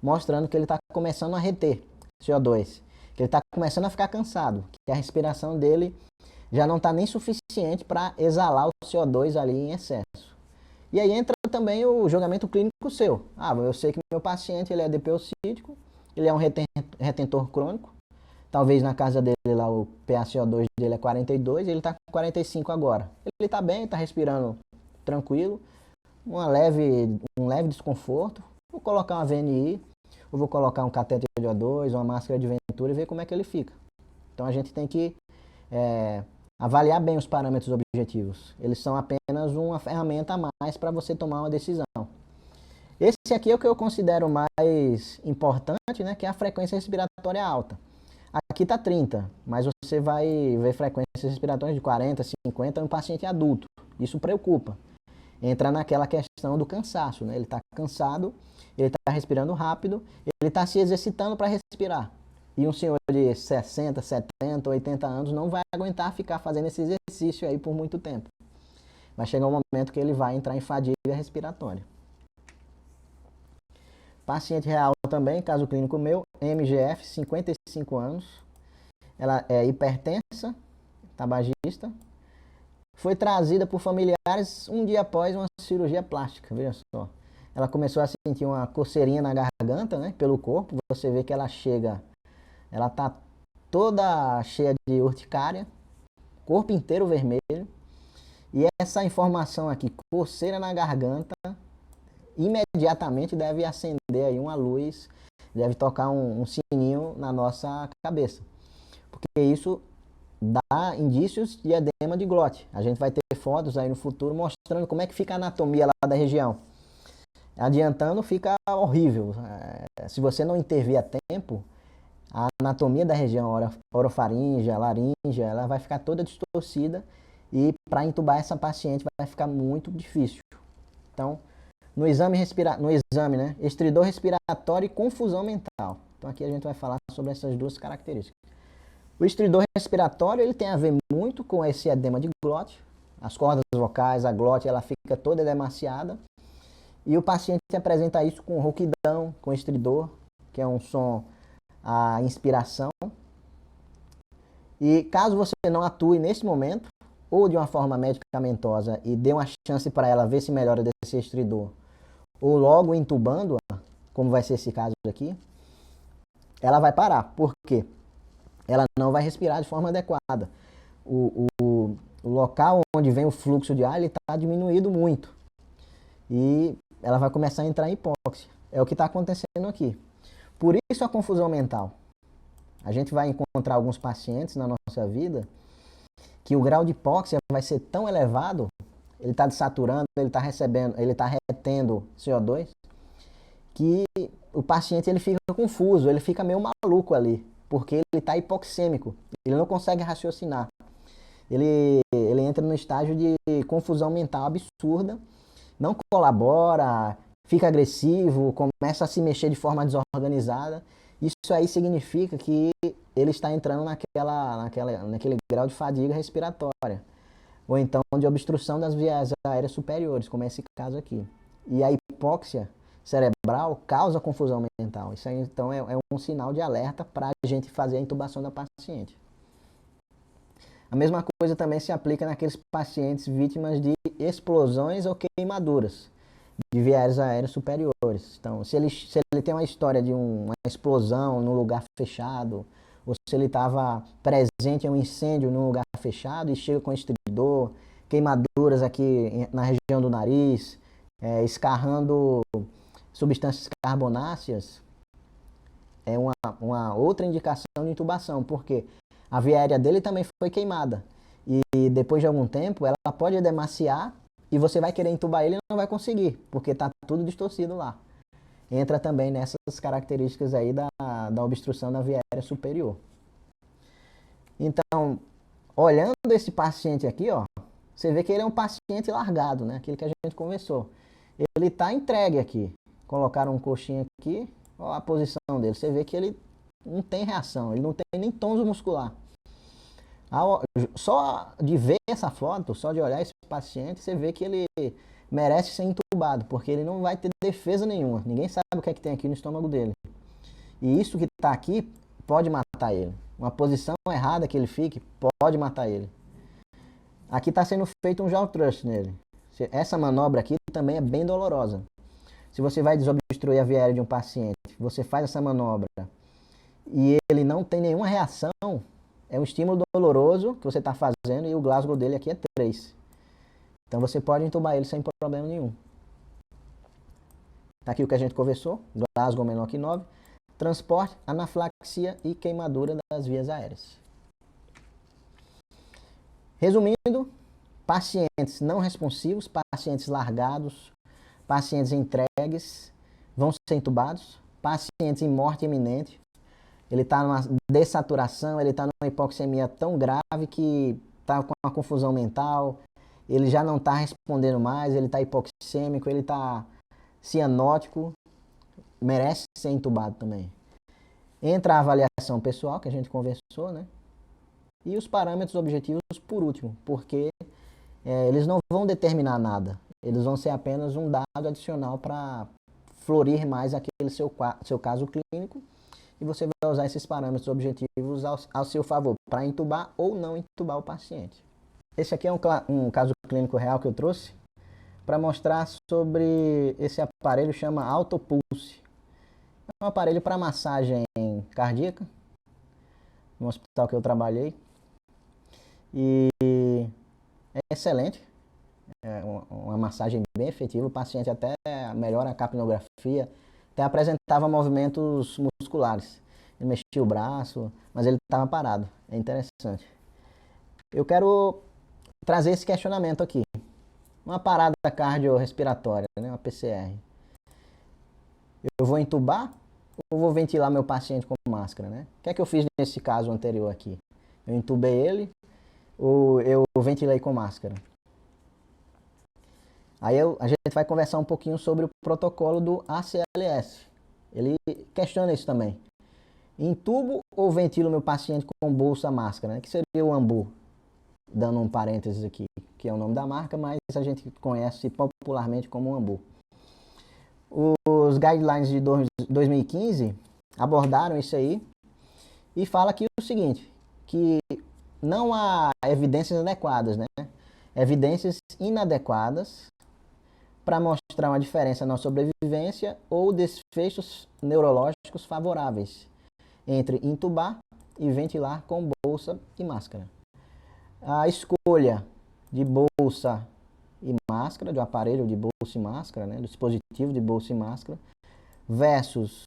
mostrando que ele está começando a reter CO2. Que ele está começando a ficar cansado, que a respiração dele já não está nem suficiente para exalar o CO2 ali em excesso. E aí entra também o julgamento clínico seu. Eu sei que meu paciente ele é DPO-cítico, ele é um retentor crônico, talvez na casa dele lá o PaCO2 dele é 42, ele está com 45 agora. Ele está bem, está respirando tranquilo, um leve desconforto, vou colocar uma VNI, eu vou colocar um catéter de O2, uma máscara de Ventura e ver como é que ele fica. Então a gente tem que avaliar bem os parâmetros objetivos. Eles são apenas uma ferramenta a mais para você tomar uma decisão. Esse aqui é o que eu considero mais importante, né, que é a frequência respiratória alta. Aqui está 30, mas você vai ver frequências respiratórias de 40, 50 no paciente adulto. Isso preocupa. Entra naquela questão do cansaço, né? Ele está cansado, ele está respirando rápido, ele está se exercitando para respirar. E um senhor de 60, 70, 80 anos não vai aguentar ficar fazendo esse exercício aí por muito tempo. Vai chegar um momento que ele vai entrar em fadiga respiratória. Paciente real também, caso clínico meu, MGF, 55 anos. Ela é hipertensa, tabagista. Foi trazida por familiares um dia após uma cirurgia plástica, veja só. Ela começou a sentir uma coceirinha na garganta, né, pelo corpo. Você vê que ela está toda cheia de urticária, corpo inteiro vermelho. E essa informação aqui, coceira na garganta, imediatamente deve acender aí uma luz, deve tocar um sininho na nossa cabeça. Porque isso dá indícios de edema de glote. A gente vai ter fotos aí no futuro mostrando como é que fica a anatomia lá da região. Adiantando, fica horrível. Se você não intervir a tempo, a anatomia da região orofaríngea, laríngea, ela vai ficar toda distorcida e para entubar essa paciente vai ficar muito difícil. Então, no exame, né, estridor respiratório e confusão mental. Então aqui a gente vai falar sobre essas duas características. O estridor respiratório ele tem a ver muito com esse edema de glote. As cordas vocais, a glote, ela fica toda edemaciada. E o paciente apresenta isso com rouquidão, com estridor, que é um som a inspiração. E caso você não atue nesse momento, ou de uma forma medicamentosa e dê uma chance para ela ver se melhora desse estridor, ou logo entubando-a, como vai ser esse caso aqui, ela vai parar. Por quê? Ela não vai respirar de forma adequada. O local onde vem o fluxo de ar está diminuído muito. E ela vai começar a entrar em hipóxia. É o que está acontecendo aqui. Por isso a confusão mental. A gente vai encontrar alguns pacientes na nossa vida que o grau de hipóxia vai ser tão elevado, ele está desaturando, ele está retendo CO2, que o paciente ele fica confuso, ele fica meio maluco ali, porque ele está hipoxêmico, ele não consegue raciocinar. ele entra no estágio de confusão mental absurda, não colabora, fica agressivo, começa a se mexer de forma desorganizada. Isso aí significa que ele está entrando naquele grau de fadiga respiratória, ou então de obstrução das vias aéreas superiores, como é esse caso aqui. E a hipóxia cerebral causa confusão mental. Isso aí, então, é um sinal de alerta para a gente fazer a intubação da paciente. A mesma coisa também se aplica naqueles pacientes vítimas de explosões ou queimaduras de vias aéreas superiores. Então, se ele tem uma história de uma explosão num lugar fechado, ou se ele estava presente em um incêndio num lugar fechado e chega com estridor, queimaduras aqui na região do nariz, escarrando substâncias carbonáceas, é uma outra indicação de intubação, porque a via aérea dele também foi queimada. E depois de algum tempo, ela pode edemaciar e você vai querer intubar ele e não vai conseguir, porque está tudo distorcido lá. Entra também nessas características aí da obstrução da via aérea superior. Então, olhando esse paciente aqui, ó, você vê que ele é um paciente largado, né? Aquele que a gente conversou. Ele está entregue aqui. Colocaram um coxinha aqui, ó a posição dele. Você vê que ele não tem reação, ele não tem nem tônus muscular. Só de ver essa foto, só de olhar esse paciente, você vê que ele merece ser intubado, porque ele não vai ter defesa nenhuma. Ninguém sabe o que é que tem aqui no estômago dele. E isso que está aqui pode matar ele. Uma posição errada que ele fique pode matar ele. Aqui está sendo feito um jaw thrust nele. Essa manobra aqui também é bem dolorosa. Se você vai desobstruir a via aérea de um paciente, você faz essa manobra e ele não tem nenhuma reação, é um estímulo doloroso que você está fazendo e o Glasgow dele aqui é 3. Então você pode intubar ele sem problema nenhum. Está aqui o que a gente conversou, Glasgow menor que 9, transporte, anafilaxia e queimadura das vias aéreas. Resumindo, pacientes não responsivos, pacientes largados, pacientes entregues vão ser intubados, pacientes em morte iminente, ele está numa dessaturação, ele está numa hipoxemia tão grave que está com uma confusão mental, ele já não está respondendo mais, ele está hipoxêmico, ele está cianótico, merece ser intubado também. Entra a avaliação pessoal, que a gente conversou, né? E os parâmetros objetivos por último, porque eles não vão determinar nada, eles vão ser apenas um dado adicional para florir mais aquele seu caso clínico, e você vai usar esses parâmetros objetivos ao seu favor, para intubar ou não intubar o paciente. Esse aqui é um caso clínico real que eu trouxe para mostrar sobre esse aparelho, chama Autopulse. É um aparelho para massagem cardíaca, no hospital que eu trabalhei. E é excelente, é uma massagem bem efetiva, o paciente até melhora a capnografia, até apresentava movimentos musculares. Ele mexia o braço, mas ele estava parado, é interessante. Eu quero trazer esse questionamento aqui. Uma parada cardiorrespiratória, né, uma PCR. Eu vou intubar ou vou ventilar meu paciente com máscara, né? O que é que eu fiz nesse caso anterior aqui? Eu intubei ele ou eu ventilei com máscara? Aí a gente vai conversar um pouquinho sobre o protocolo do ACLS. Ele questiona isso também. Intubo ou ventilo meu paciente com bolsa máscara, né? Que seria o AMBU, dando um parênteses aqui, que é o nome da marca, mas a gente conhece popularmente como AMBU. Os guidelines de 2015 abordaram isso aí e fala aqui o seguinte, que não há evidências adequadas, né? Evidências inadequadas para mostrar uma diferença na sobrevivência ou desfechos neurológicos favoráveis entre intubar e ventilar com bolsa e máscara. A escolha de bolsa e máscara, de um aparelho de bolsa e máscara, né, do dispositivo de bolsa e máscara, versus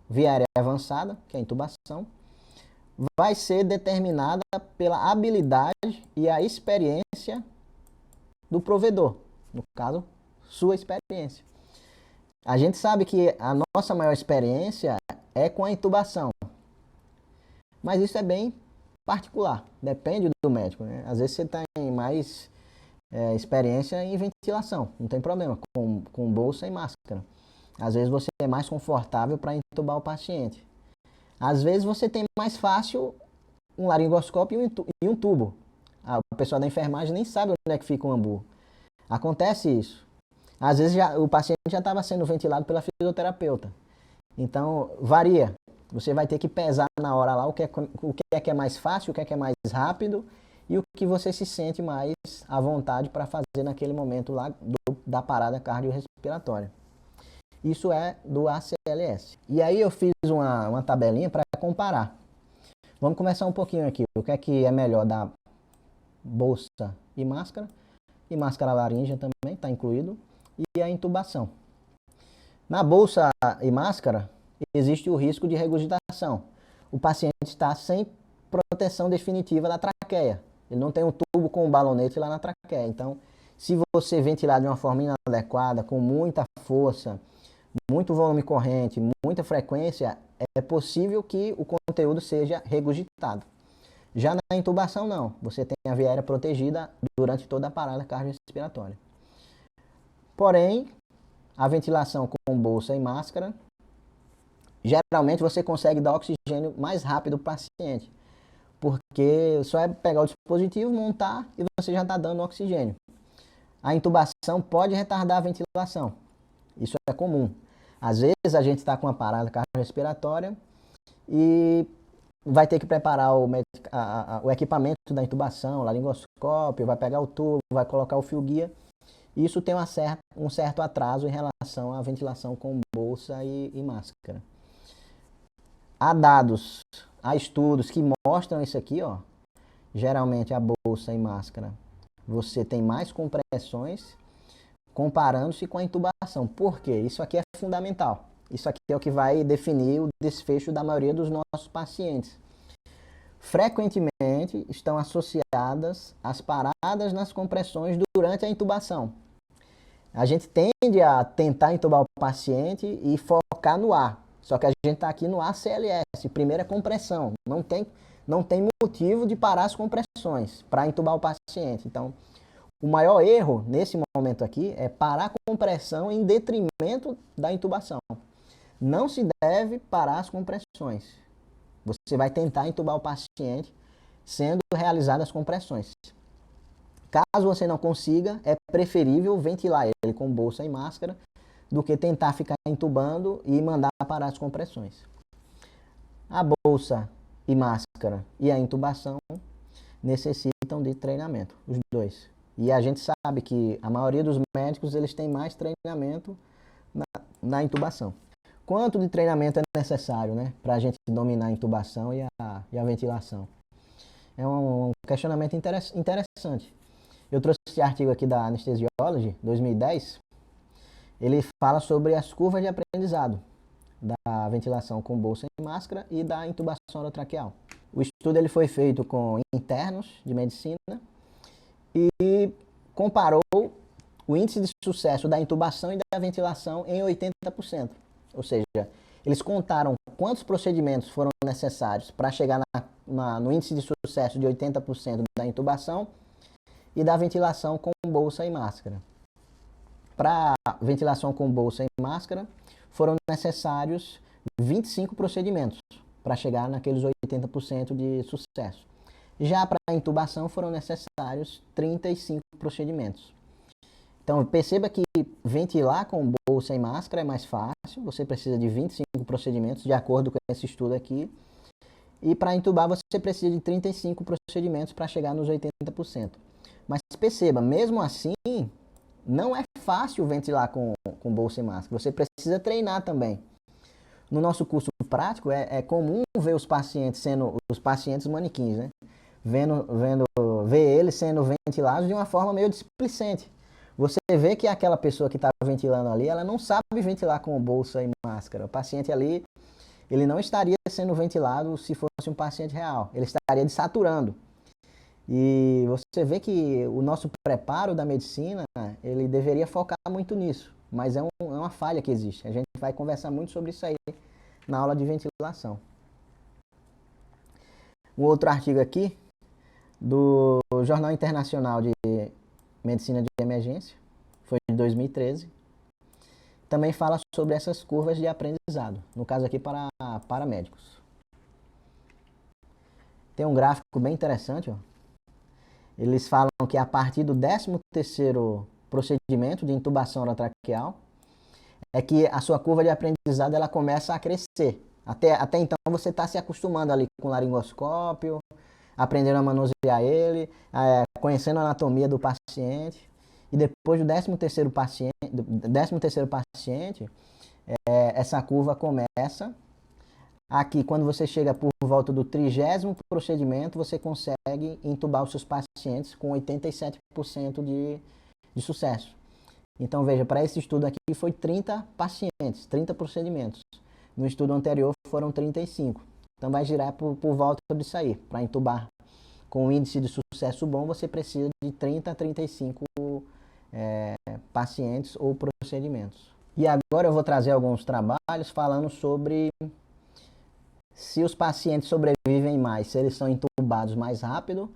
via aérea avançada, que é a intubação, vai ser determinada pela habilidade e a experiência do provedor, no caso, sua experiência. A gente sabe que a nossa maior experiência é com a intubação, mas isso é bem particular, depende do médico, né? Às vezes você tem mais experiência em ventilação, não tem problema, com bolsa e máscara. Às vezes você é mais confortável para entubar o paciente. Às vezes você tem mais fácil um laringoscópio e um tubo. O pessoal da enfermagem nem sabe onde é que fica o ambu. Acontece isso. Às vezes o paciente já estava sendo ventilado pela fisioterapeuta. Então, varia. Você vai ter que pesar na hora lá o que é mais fácil, o que é mais rápido e o que você se sente mais à vontade para fazer naquele momento lá da parada cardiorrespiratória. Isso é do ACLS. E aí eu fiz uma tabelinha para comparar. Vamos começar um pouquinho aqui. O que é melhor da bolsa e máscara laríngea também está incluído, e a intubação. Na bolsa e máscara, existe o risco de regurgitação. O paciente está sem proteção definitiva da traqueia. Ele não tem um tubo com um balonete lá na traqueia. Então, se você ventilar de uma forma inadequada, com muita força, muito volume corrente, muita frequência, é possível que o conteúdo seja regurgitado. Já na intubação, não. Você tem a via aérea protegida durante toda a parada cardiorrespiratória. Porém, a ventilação com bolsa e máscara, geralmente você consegue dar oxigênio mais rápido para o paciente, porque só é pegar o dispositivo, montar e você já está dando oxigênio. A intubação pode retardar a ventilação, isso é comum. Às vezes a gente está com uma parada cardiorrespiratória e vai ter que preparar o equipamento da intubação, o laringoscópio, vai pegar o tubo, vai colocar o fio guia. Isso tem um certo atraso em relação à ventilação com bolsa e máscara. Há dados, há estudos que mostram isso aqui, ó. Geralmente a bolsa e máscara, você tem mais compressões comparando-se com a intubação. Por quê? Isso aqui é fundamental. Isso aqui é o que vai definir o desfecho da maioria dos nossos pacientes. Frequentemente estão associadas as paradas nas compressões durante a intubação. A gente tende a tentar intubar o paciente e focar no ar. Só que a gente está aqui no ACLS, primeira compressão. Não tem motivo de parar as compressões para intubar o paciente. Então, o maior erro nesse momento aqui é parar a compressão em detrimento da intubação. Não se deve parar as compressões. Você vai tentar intubar o paciente sendo realizadas as compressões. Caso você não consiga, é preferível ventilar ele com bolsa e máscara do que tentar ficar intubando e mandar parar as compressões. A bolsa e máscara e a intubação necessitam de treinamento, os dois. E a gente sabe que a maioria dos médicos eles têm mais treinamento na intubação. Quanto de treinamento é necessário, né, para a gente dominar a intubação e a ventilação? É um questionamento interessante. Eu trouxe esse artigo aqui da Anesthesiology, 2010. Ele fala sobre as curvas de aprendizado da ventilação com bolsa e máscara e da intubação orotraqueal. O estudo ele foi feito com internos de medicina e comparou o índice de sucesso da intubação e da ventilação em 80%. Ou seja, eles contaram quantos procedimentos foram necessários para chegar no índice de sucesso de 80% da intubação e da ventilação com bolsa e máscara. Para ventilação com bolsa e máscara, foram necessários 25 procedimentos para chegar naqueles 80% de sucesso. Já para a intubação foram necessários 35 procedimentos. Então perceba que ventilar com bolsa e máscara é mais fácil, você precisa de 25 procedimentos, de acordo com esse estudo aqui. E para intubar você precisa de 35 procedimentos para chegar nos 80%. Mas perceba, mesmo assim, não é fácil ventilar com bolsa e máscara. Você precisa treinar também. No nosso curso prático, é comum ver os pacientes manequins, né? Ver eles sendo ventilados de uma forma meio displicente. Você vê que aquela pessoa que está ventilando ali, ela não sabe ventilar com bolsa e máscara. O paciente ali, ele não estaria sendo ventilado se fosse um paciente real. Ele estaria desaturando. E você vê que o nosso preparo da medicina, ele deveria focar muito nisso, mas é uma falha que existe. A gente vai conversar muito sobre isso aí na aula de ventilação. Um outro artigo aqui do Jornal Internacional de Medicina de Emergência, foi de 2013. Também fala sobre essas curvas de aprendizado, no caso aqui para paramédicos. Tem um gráfico bem interessante, ó. Eles falam que a partir do 13º procedimento de intubação orotraqueal é que a sua curva de aprendizado ela começa a crescer. Até então você está se acostumando ali com o laringoscópio, aprendendo a manusear ele, conhecendo a anatomia do paciente. E depois do 13º paciente, essa curva começa. Aqui, quando você chega por volta do 30º procedimento, você consegue intubar os seus pacientes com 87% de sucesso. Então, veja, para esse estudo aqui foi 30 pacientes, 30 procedimentos. No estudo anterior foram 35. Então, vai girar por volta disso aí. Para intubar com um índice de sucesso bom, você precisa de 30 a 35 pacientes ou procedimentos. E agora eu vou trazer alguns trabalhos falando sobre se os pacientes sobrevivem mais, se eles são intubados mais rápido,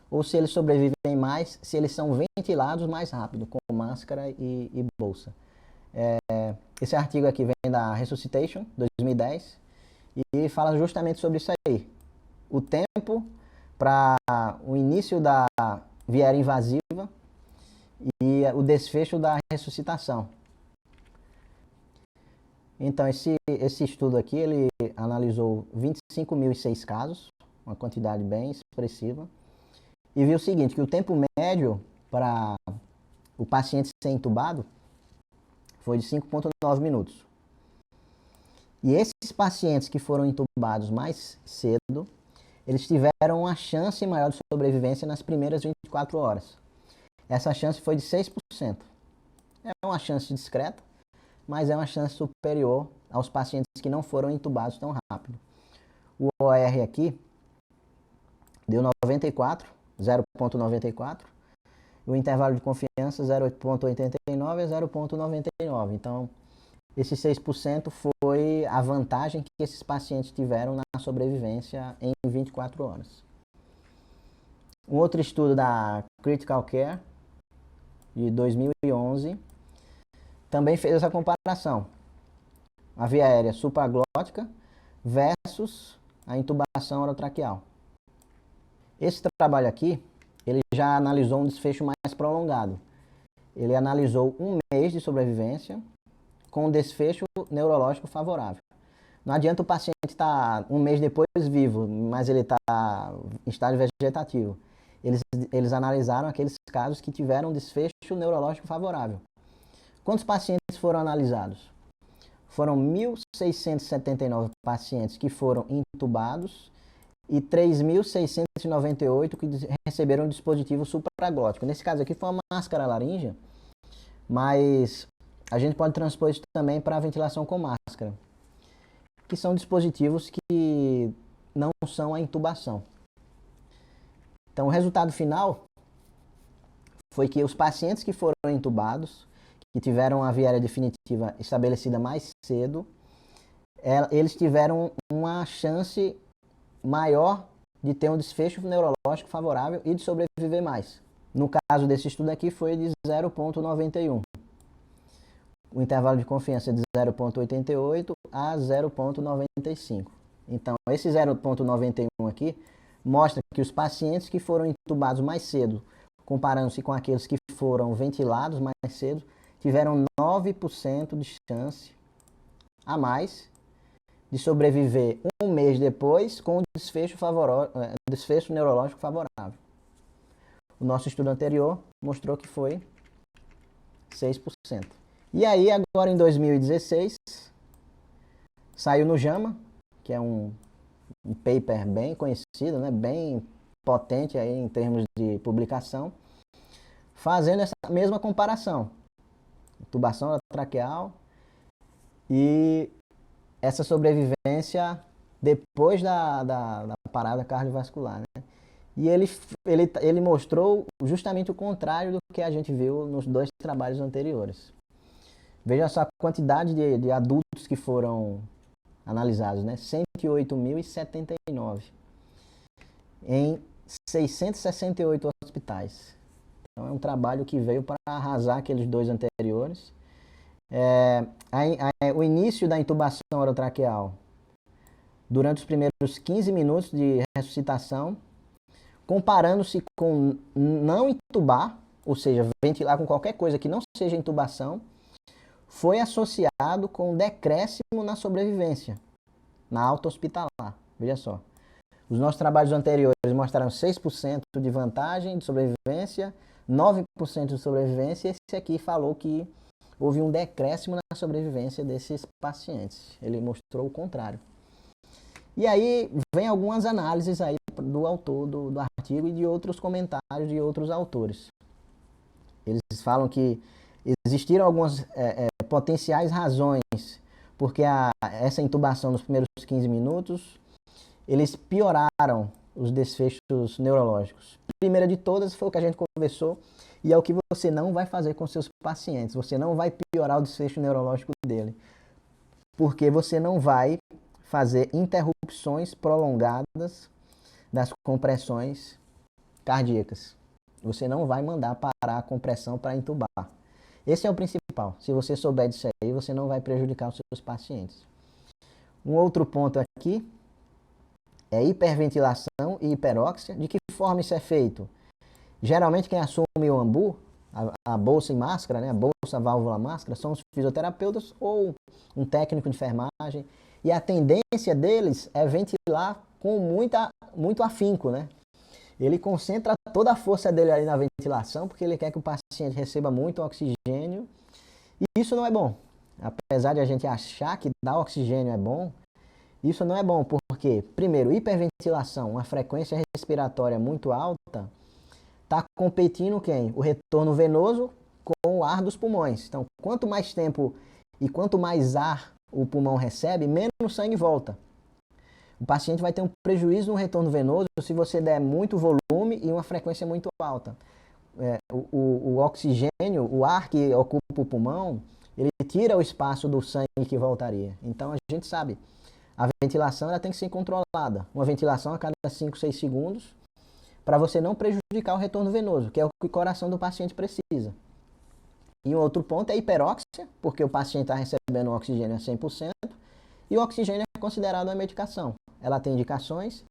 ou se eles sobrevivem mais, se eles são ventilados mais rápido, com máscara e bolsa. Esse artigo aqui vem da Resuscitation, 2010, e fala justamente sobre isso aí. O tempo para o início da viária invasiva e o desfecho da ressuscitação. Então, esse estudo aqui, ele analisou 25.006 casos, uma quantidade bem expressiva, e viu o seguinte, que o tempo médio para o paciente ser intubado foi de 5,9 minutos. E esses pacientes que foram intubados mais cedo, eles tiveram uma chance maior de sobrevivência nas primeiras 24 horas. Essa chance foi de 6%. É uma chance discreta, mas é uma chance superior aos pacientes que não foram intubados tão rápido. O OR aqui deu 94, 0,94, e o intervalo de confiança 0,89 a 0,99. Então, esses 6% foi a vantagem que esses pacientes tiveram na sobrevivência em 24 horas. Um outro estudo da Critical Care, de 2011, também fez essa comparação. A via aérea supraglótica versus a intubação orotraqueal. Esse trabalho aqui, ele já analisou um desfecho mais prolongado. Ele analisou 1 mês de sobrevivência com um desfecho neurológico favorável. Não adianta o paciente estar 1 mês depois vivo, mas ele está em estágio vegetativo. Eles analisaram aqueles casos que tiveram desfecho neurológico favorável. Quantos pacientes foram analisados? Foram 1.679 pacientes que foram intubados e 3.698 que receberam dispositivo supraglótico. Nesse caso aqui foi uma máscara laríngea, mas a gente pode transpor isso também para a ventilação com máscara, que são dispositivos que não são a intubação. Então, o resultado final foi que os pacientes que foram intubados, que tiveram a via aérea definitiva estabelecida mais cedo, eles tiveram uma chance maior de ter um desfecho neurológico favorável e de sobreviver mais. No caso desse estudo aqui foi de 0,91. O intervalo de confiança é de 0,88 a 0,95. Então, esse 0,91 aqui mostra que os pacientes que foram intubados mais cedo, comparando-se com aqueles que foram ventilados mais cedo, tiveram 9% de chance a mais de sobreviver 1 mês depois com o desfecho neurológico favorável. O nosso estudo anterior mostrou que foi 6%. E aí, agora em 2016, saiu no JAMA, que é um paper bem conhecido, né, bem potente aí em termos de publicação, fazendo essa mesma comparação. Intubação traqueal e essa sobrevivência depois da parada cardiovascular, né? E ele mostrou justamente o contrário do que a gente viu nos 2 trabalhos anteriores. Veja só a quantidade de adultos que foram analisados, né? 108.079. em 668 hospitais. Então é um trabalho que veio para arrasar aqueles dois anteriores. O início da intubação orotraqueal durante os primeiros 15 minutos de ressuscitação, comparando-se com não intubar, ou seja, ventilar com qualquer coisa que não seja intubação, foi associado com um decréscimo na sobrevivência, na alta hospitalar. Veja só. Os nossos trabalhos anteriores mostraram 6% de vantagem de sobrevivência, 9% de sobrevivência, e esse aqui falou que houve um decréscimo na sobrevivência desses pacientes. Ele mostrou o contrário. E aí vem algumas análises aí do autor do artigo e de outros comentários de outros autores. Eles falam que existiram algumas potenciais razões porque essa intubação nos primeiros 15 minutos, eles pioraram os desfechos neurológicos. Primeira de todas foi o que a gente conversou e é o que você não vai fazer com seus pacientes. Você não vai piorar o desfecho neurológico dele, porque você não vai fazer interrupções prolongadas das compressões cardíacas. Você não vai mandar parar a compressão para intubar. Esse é o principal. Se você souber disso aí, você não vai prejudicar os seus pacientes. Um outro ponto aqui é hiperventilação e hiperóxia. De que forma isso é feito? Geralmente quem assume o AMBU, a bolsa e máscara, né, a bolsa, válvula, máscara, são os fisioterapeutas ou um técnico de enfermagem. E a tendência deles é ventilar com muito afinco, né? Ele concentra toda a força dele ali na ventilação, porque ele quer que o paciente receba muito oxigênio. E isso não é bom. Apesar de a gente achar que dar oxigênio é bom, isso não é bom, porque, primeiro, hiperventilação, uma frequência respiratória muito alta, está competindo quem? O retorno venoso com o ar dos pulmões. Então, quanto mais tempo e quanto mais ar o pulmão recebe, menos sangue volta. O paciente vai ter um prejuízo no retorno venoso se você der muito volume e uma frequência muito alta. O oxigênio, o ar que ocupa o pulmão, ele tira o espaço do sangue que voltaria. Então a gente sabe, a ventilação ela tem que ser controlada. Uma ventilação a cada 5, 6 segundos, para você não prejudicar o retorno venoso, que é o que o coração do paciente precisa. E um outro ponto é a hiperóxia, porque o paciente está recebendo o oxigênio a 100%, e o oxigênio é considerado uma medicação. Ela tem indicações,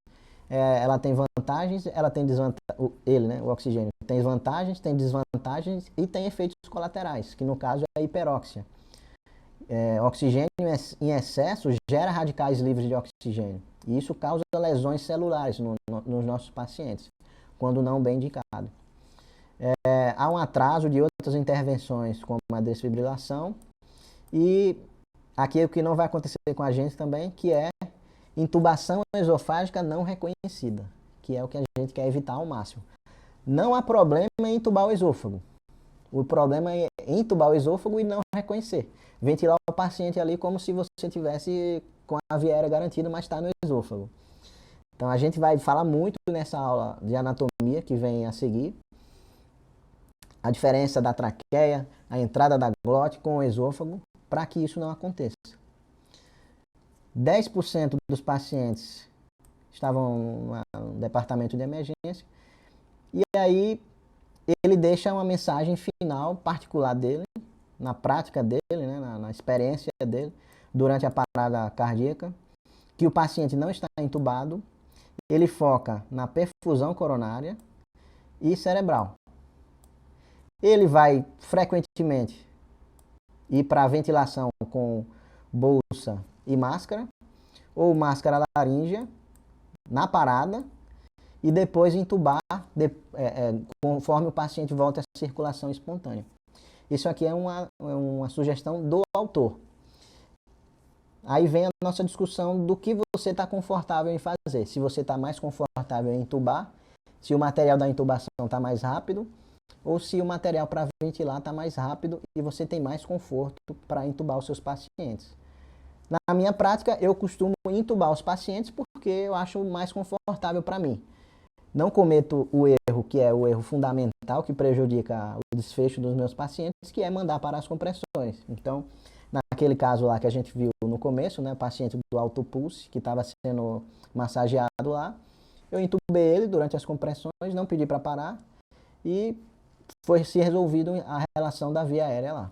ela tem vantagens, ela tem desvantagens. Ele, né, o oxigênio, tem vantagens, tem desvantagens e tem efeitos colaterais, que no caso é a hiperóxia. Oxigênio em excesso gera radicais livres de oxigênio. E isso causa lesões celulares nos nossos pacientes, quando não bem indicado. Há um atraso de outras intervenções, como a desfibrilação. E aqui o que não vai acontecer com a gente também, que é intubação esofágica não reconhecida, que é o que a gente quer evitar ao máximo. Não há problema em intubar o esôfago. O problema é intubar o esôfago e não reconhecer. Ventilar o paciente ali como se você tivesse com a via aérea garantida, mas está no esôfago. Então a gente vai falar muito nessa aula de anatomia que vem a seguir. A diferença da traqueia, a entrada da glote com o esôfago, para que isso não aconteça. 10% dos pacientes estavam no departamento de emergência e aí ele deixa uma mensagem final particular dele, na prática dele, né, na experiência dele, durante a parada cardíaca, que o paciente não está entubado, ele foca na perfusão coronária e cerebral. Ele vai frequentemente ir para a ventilação com bolsa e máscara, ou máscara laríngea, na parada, e depois entubar conforme o paciente volta à circulação espontânea. Isso aqui é uma sugestão do autor. Aí vem a nossa discussão do que você está confortável em fazer. Se você está mais confortável em entubar, se o material da intubação está mais rápido, ou se o material para ventilar está mais rápido e você tem mais conforto para entubar os seus pacientes. Na minha prática, eu costumo entubar os pacientes porque eu acho mais confortável para mim. Não cometo o erro, que é o erro fundamental, que prejudica o desfecho dos meus pacientes, que é mandar parar as compressões. Então, naquele caso lá que a gente viu no começo, né, paciente do alto pulse, que estava sendo massageado lá, Eu entubei ele durante as compressões, não pedi para parar e foi se resolvido a relação da via aérea lá.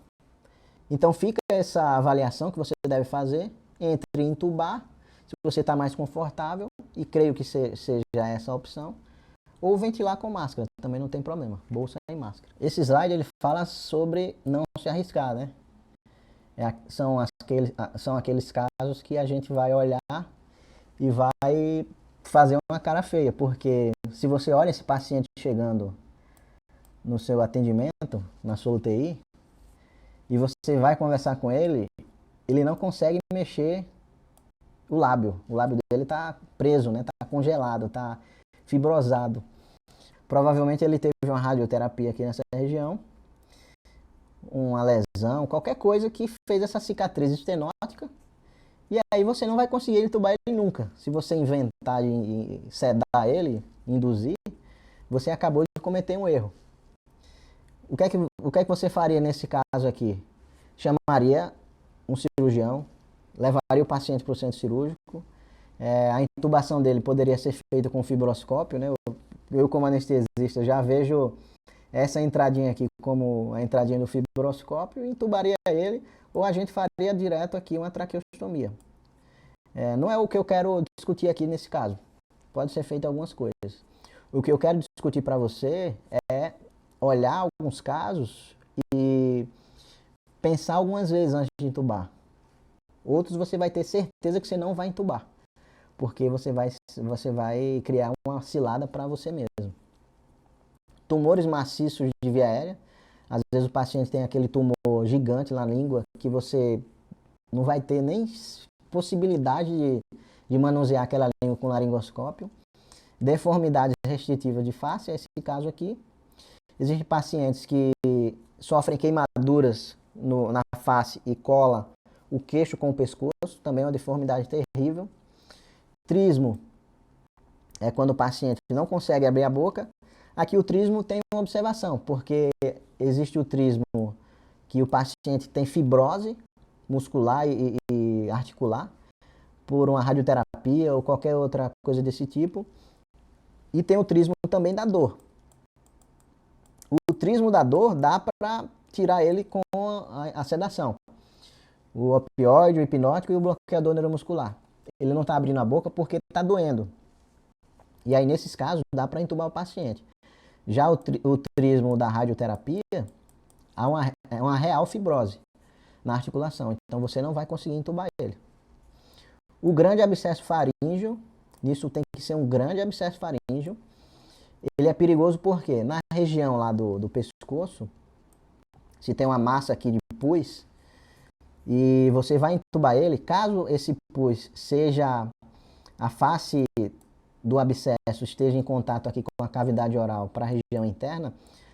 Então fica essa avaliação que você deve fazer entre entubar, se você está mais confortável, e creio que seja essa a opção, ou ventilar com máscara, também não tem problema, bolsa e máscara. Esse slide ele fala sobre não se arriscar, né? São aqueles casos que a gente vai olhar e vai fazer uma cara feia, porque se você olha esse paciente chegando no seu atendimento, na sua UTI, e você vai conversar com ele, ele não consegue mexer o lábio dele está preso, né? Está congelado, está fibrosado. Provavelmente ele teve uma radioterapia aqui nessa região, uma lesão, qualquer coisa que fez essa cicatriz estenótica, e aí você não vai conseguir entubar ele nunca. Se você inventar de sedar ele, induzir, você acabou de cometer um erro. O que é que você faria nesse caso aqui? Chamaria um cirurgião, levaria o paciente para o centro cirúrgico. A intubação dele poderia ser feita com fibroscópio, né? Eu como anestesista já vejo essa entradinha aqui como a entradinha do fibroscópio, intubaria ele, ou a gente faria direto aqui uma traqueostomia. Não é o que eu quero discutir aqui nesse caso. Pode ser feito algumas coisas. O que eu quero discutir para você é olhar alguns casos e pensar algumas vezes antes de entubar. Outros você vai ter certeza que você não vai entubar, porque você vai criar uma cilada para você mesmo. Tumores maciços de via aérea, às vezes o paciente tem aquele tumor gigante na língua que você não vai ter nem possibilidade de manusear aquela língua com laringoscópio. Deformidade restritiva de face, é esse caso aqui. Existem pacientes que sofrem queimaduras na face e cola o queixo com o pescoço, também é uma deformidade terrível. Trismo é quando o paciente não consegue abrir a boca. Aqui o trismo tem uma observação, porque existe o trismo que o paciente tem fibrose muscular e articular por uma radioterapia ou qualquer outra coisa desse tipo. E tem o trismo também da dor. O trismo da dor dá para tirar ele com a sedação. O opioide, o hipnótico e o bloqueador neuromuscular. Ele não está abrindo a boca porque está doendo. E aí, nesses casos, dá para entubar o paciente. Já o trismo da radioterapia, há uma real fibrose na articulação. Então, você não vai conseguir entubar ele. O grande abscesso faríngeo, isso tem que ser um grande abscesso faríngeo. Ele é perigoso porque na região lá do pescoço, se tem uma massa aqui de pus, e você vai entubar ele, caso esse pus seja a face do abscesso esteja em contato aqui com a cavidade oral para a região interna,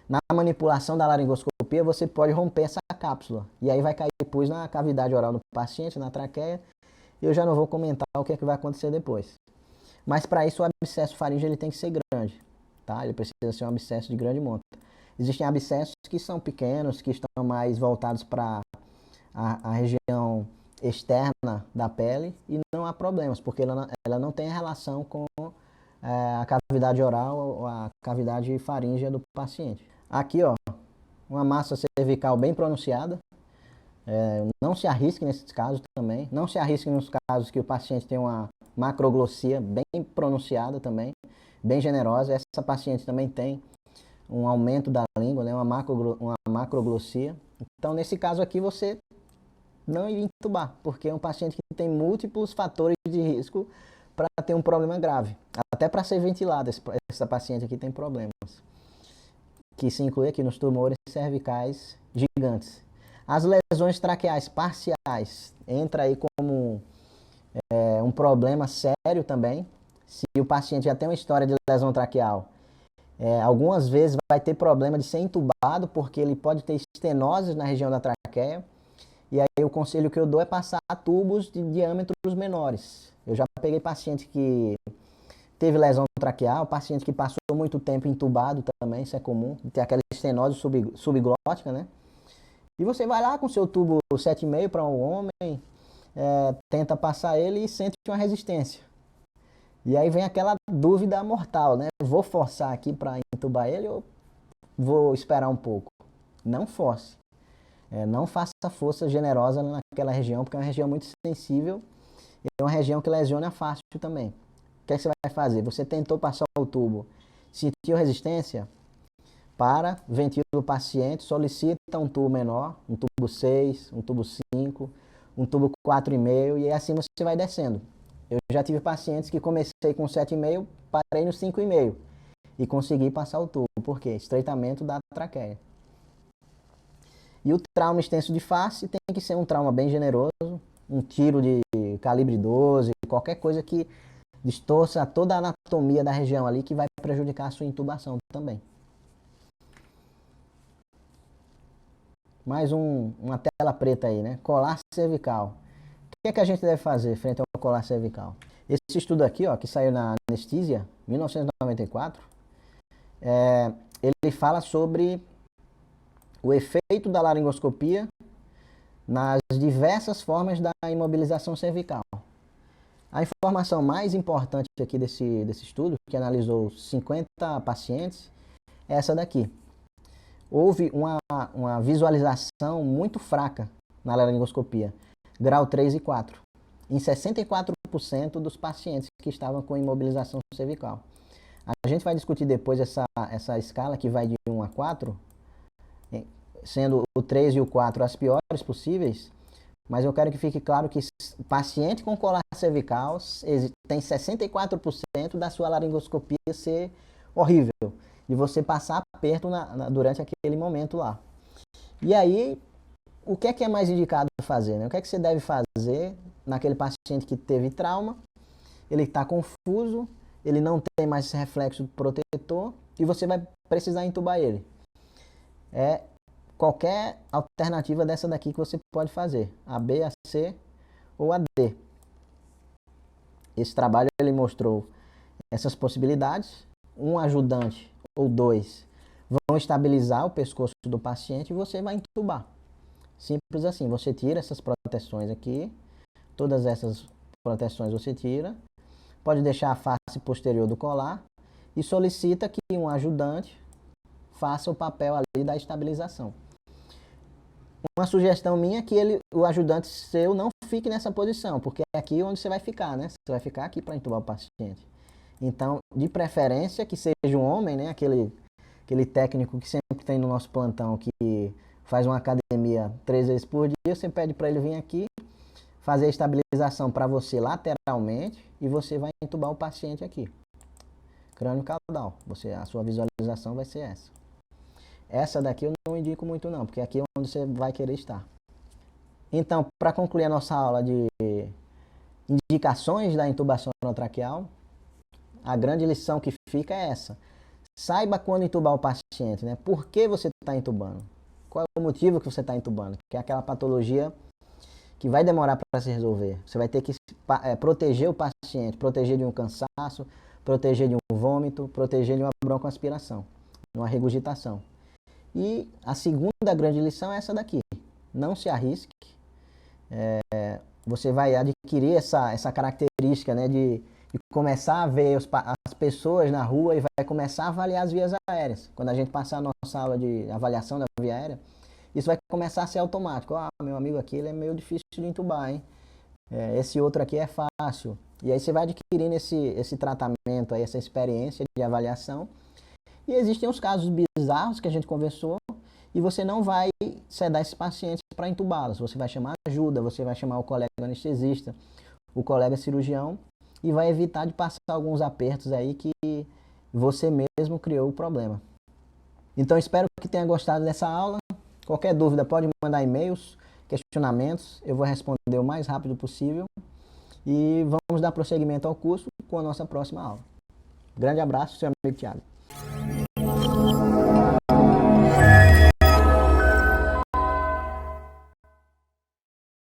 na manipulação da laringoscopia você pode romper essa cápsula. E aí vai cair pus na cavidade oral do paciente, na traqueia. E eu já não vou comentar o que é que vai acontecer depois. Mas para isso o abscesso faríngeo ele tem que ser grande. Tá? Ele precisa ser um abscesso de grande monta. Existem abscessos que são pequenos, que estão mais voltados para a região externa da pele e não há problemas, porque ela não tem relação com a cavidade oral ou a cavidade faríngea do paciente. Aqui, ó, uma massa cervical bem pronunciada. Não se arrisque nesses casos também. Não se arrisque nos casos que o paciente tem uma macroglossia bem pronunciada também, bem generosa. Essa paciente também tem um aumento da língua, né, uma macroglossia. Então, nesse caso aqui, você não iria entubar, porque é um paciente que tem múltiplos fatores de risco para ter um problema grave. Até para ser ventilada, essa paciente aqui tem problemas, que se inclui aqui nos tumores cervicais gigantes. As lesões traqueais parciais entra aí como um problema sério também. Se o paciente já tem uma história de lesão traqueal, algumas vezes vai ter problema de ser entubado, porque ele pode ter estenoses na região da traqueia. E aí o conselho que eu dou é passar tubos de diâmetros menores. Eu já peguei paciente que teve lesão traqueal, paciente que passou muito tempo entubado também, isso é comum. Tem aquela estenose subglótica, né? E você vai lá com seu tubo 7,5 para um homem, tenta passar ele e sente uma resistência. E aí vem aquela dúvida mortal, né? Vou forçar aqui para entubar ele ou vou esperar um pouco? Não force. Não faça força generosa naquela região, porque é uma região muito sensível e é uma região que lesiona fácil também. O que é que você vai fazer? Você tentou passar o tubo, sentiu resistência? Para, ventila o paciente, solicita um tubo menor, um tubo 6, um tubo 5, um tubo 4,5 e assim você vai descendo. Eu já tive pacientes que comecei com 7,5, parei no 5,5 e consegui passar o tubo. Por quê? Estreitamento da traqueia. E o trauma extenso de face tem que ser um trauma bem generoso, um tiro de calibre 12, qualquer coisa que distorça toda a anatomia da região ali que vai prejudicar a sua intubação também. Mais uma tela preta aí, né? Colar cervical. O que é que a gente deve fazer frente ao colar cervical? Esse estudo aqui, ó, que saiu na Anesthesia, 1994, ele fala sobre o efeito da laringoscopia nas diversas formas da imobilização cervical. A informação mais importante aqui desse estudo, que analisou 50 pacientes, é essa daqui. Houve uma visualização muito fraca na laringoscopia, grau 3 e 4, em 64% dos pacientes que estavam com imobilização cervical. A gente vai discutir depois essa escala que vai de 1 a 4, sendo o 3 e o 4 as piores possíveis, mas eu quero que fique claro que o paciente com colar cervical tem 64% da sua laringoscopia ser horrível, de você passar aperto durante aquele momento lá. E aí, o que é mais indicado fazer? Né? O que é que você deve fazer naquele paciente que teve trauma, ele está confuso, ele não tem mais esse reflexo protetor e você vai precisar entubar ele? Qualquer alternativa dessa daqui que você pode fazer, a B, a C ou a D. Esse trabalho ele mostrou essas possibilidades, um ajudante ou dois vão estabilizar o pescoço do paciente e você vai entubar. Simples assim, você tira essas proteções aqui, todas essas proteções você tira, pode deixar a face posterior do colar e solicita que um ajudante faça o papel ali da estabilização. Uma sugestão minha é que o ajudante seu não fique nessa posição, porque é aqui onde você vai ficar, né? Você vai ficar aqui para entubar o paciente. Então, de preferência, que seja um homem, né? Aquele técnico que sempre tem no nosso plantão, que faz uma academia 3 vezes por dia, você pede para ele vir aqui, fazer a estabilização para você lateralmente e você vai entubar o paciente aqui. Crânio caudal. A sua visualização vai ser essa. Essa daqui eu não indico muito não, porque aqui é onde você vai querer estar. Então, para concluir a nossa aula de indicações da intubação orotraqueal, a grande lição que fica é essa. Saiba quando entubar o paciente, né? Por que você está entubando? Qual é o motivo que você está entubando? Que é aquela patologia que vai demorar para se resolver. Você vai ter que proteger o paciente, proteger de um cansaço, proteger de um vômito, proteger de uma broncoaspiração, de uma regurgitação. E a segunda grande lição é essa daqui. Não se arrisque. Você vai adquirir essa característica, né, de começar a ver as pessoas na rua e vai começar a avaliar as vias aéreas. Quando a gente passar a nossa aula de avaliação da via aérea, isso vai começar a ser automático. Meu amigo aqui ele é meio difícil de entubar, hein? Esse outro aqui é fácil. E aí você vai adquirindo esse tratamento, aí, essa experiência de avaliação. E existem os casos bizarros que a gente conversou e você não vai sedar esses pacientes para entubá-los. Você vai chamar ajuda, você vai chamar o colega anestesista, o colega cirurgião e vai evitar de passar alguns apertos aí que você mesmo criou o problema. Então espero que tenha gostado dessa aula. Qualquer dúvida pode mandar e-mails, questionamentos, eu vou responder o mais rápido possível e vamos dar prosseguimento ao curso com a nossa próxima aula. Grande abraço, seu amigo Thiago.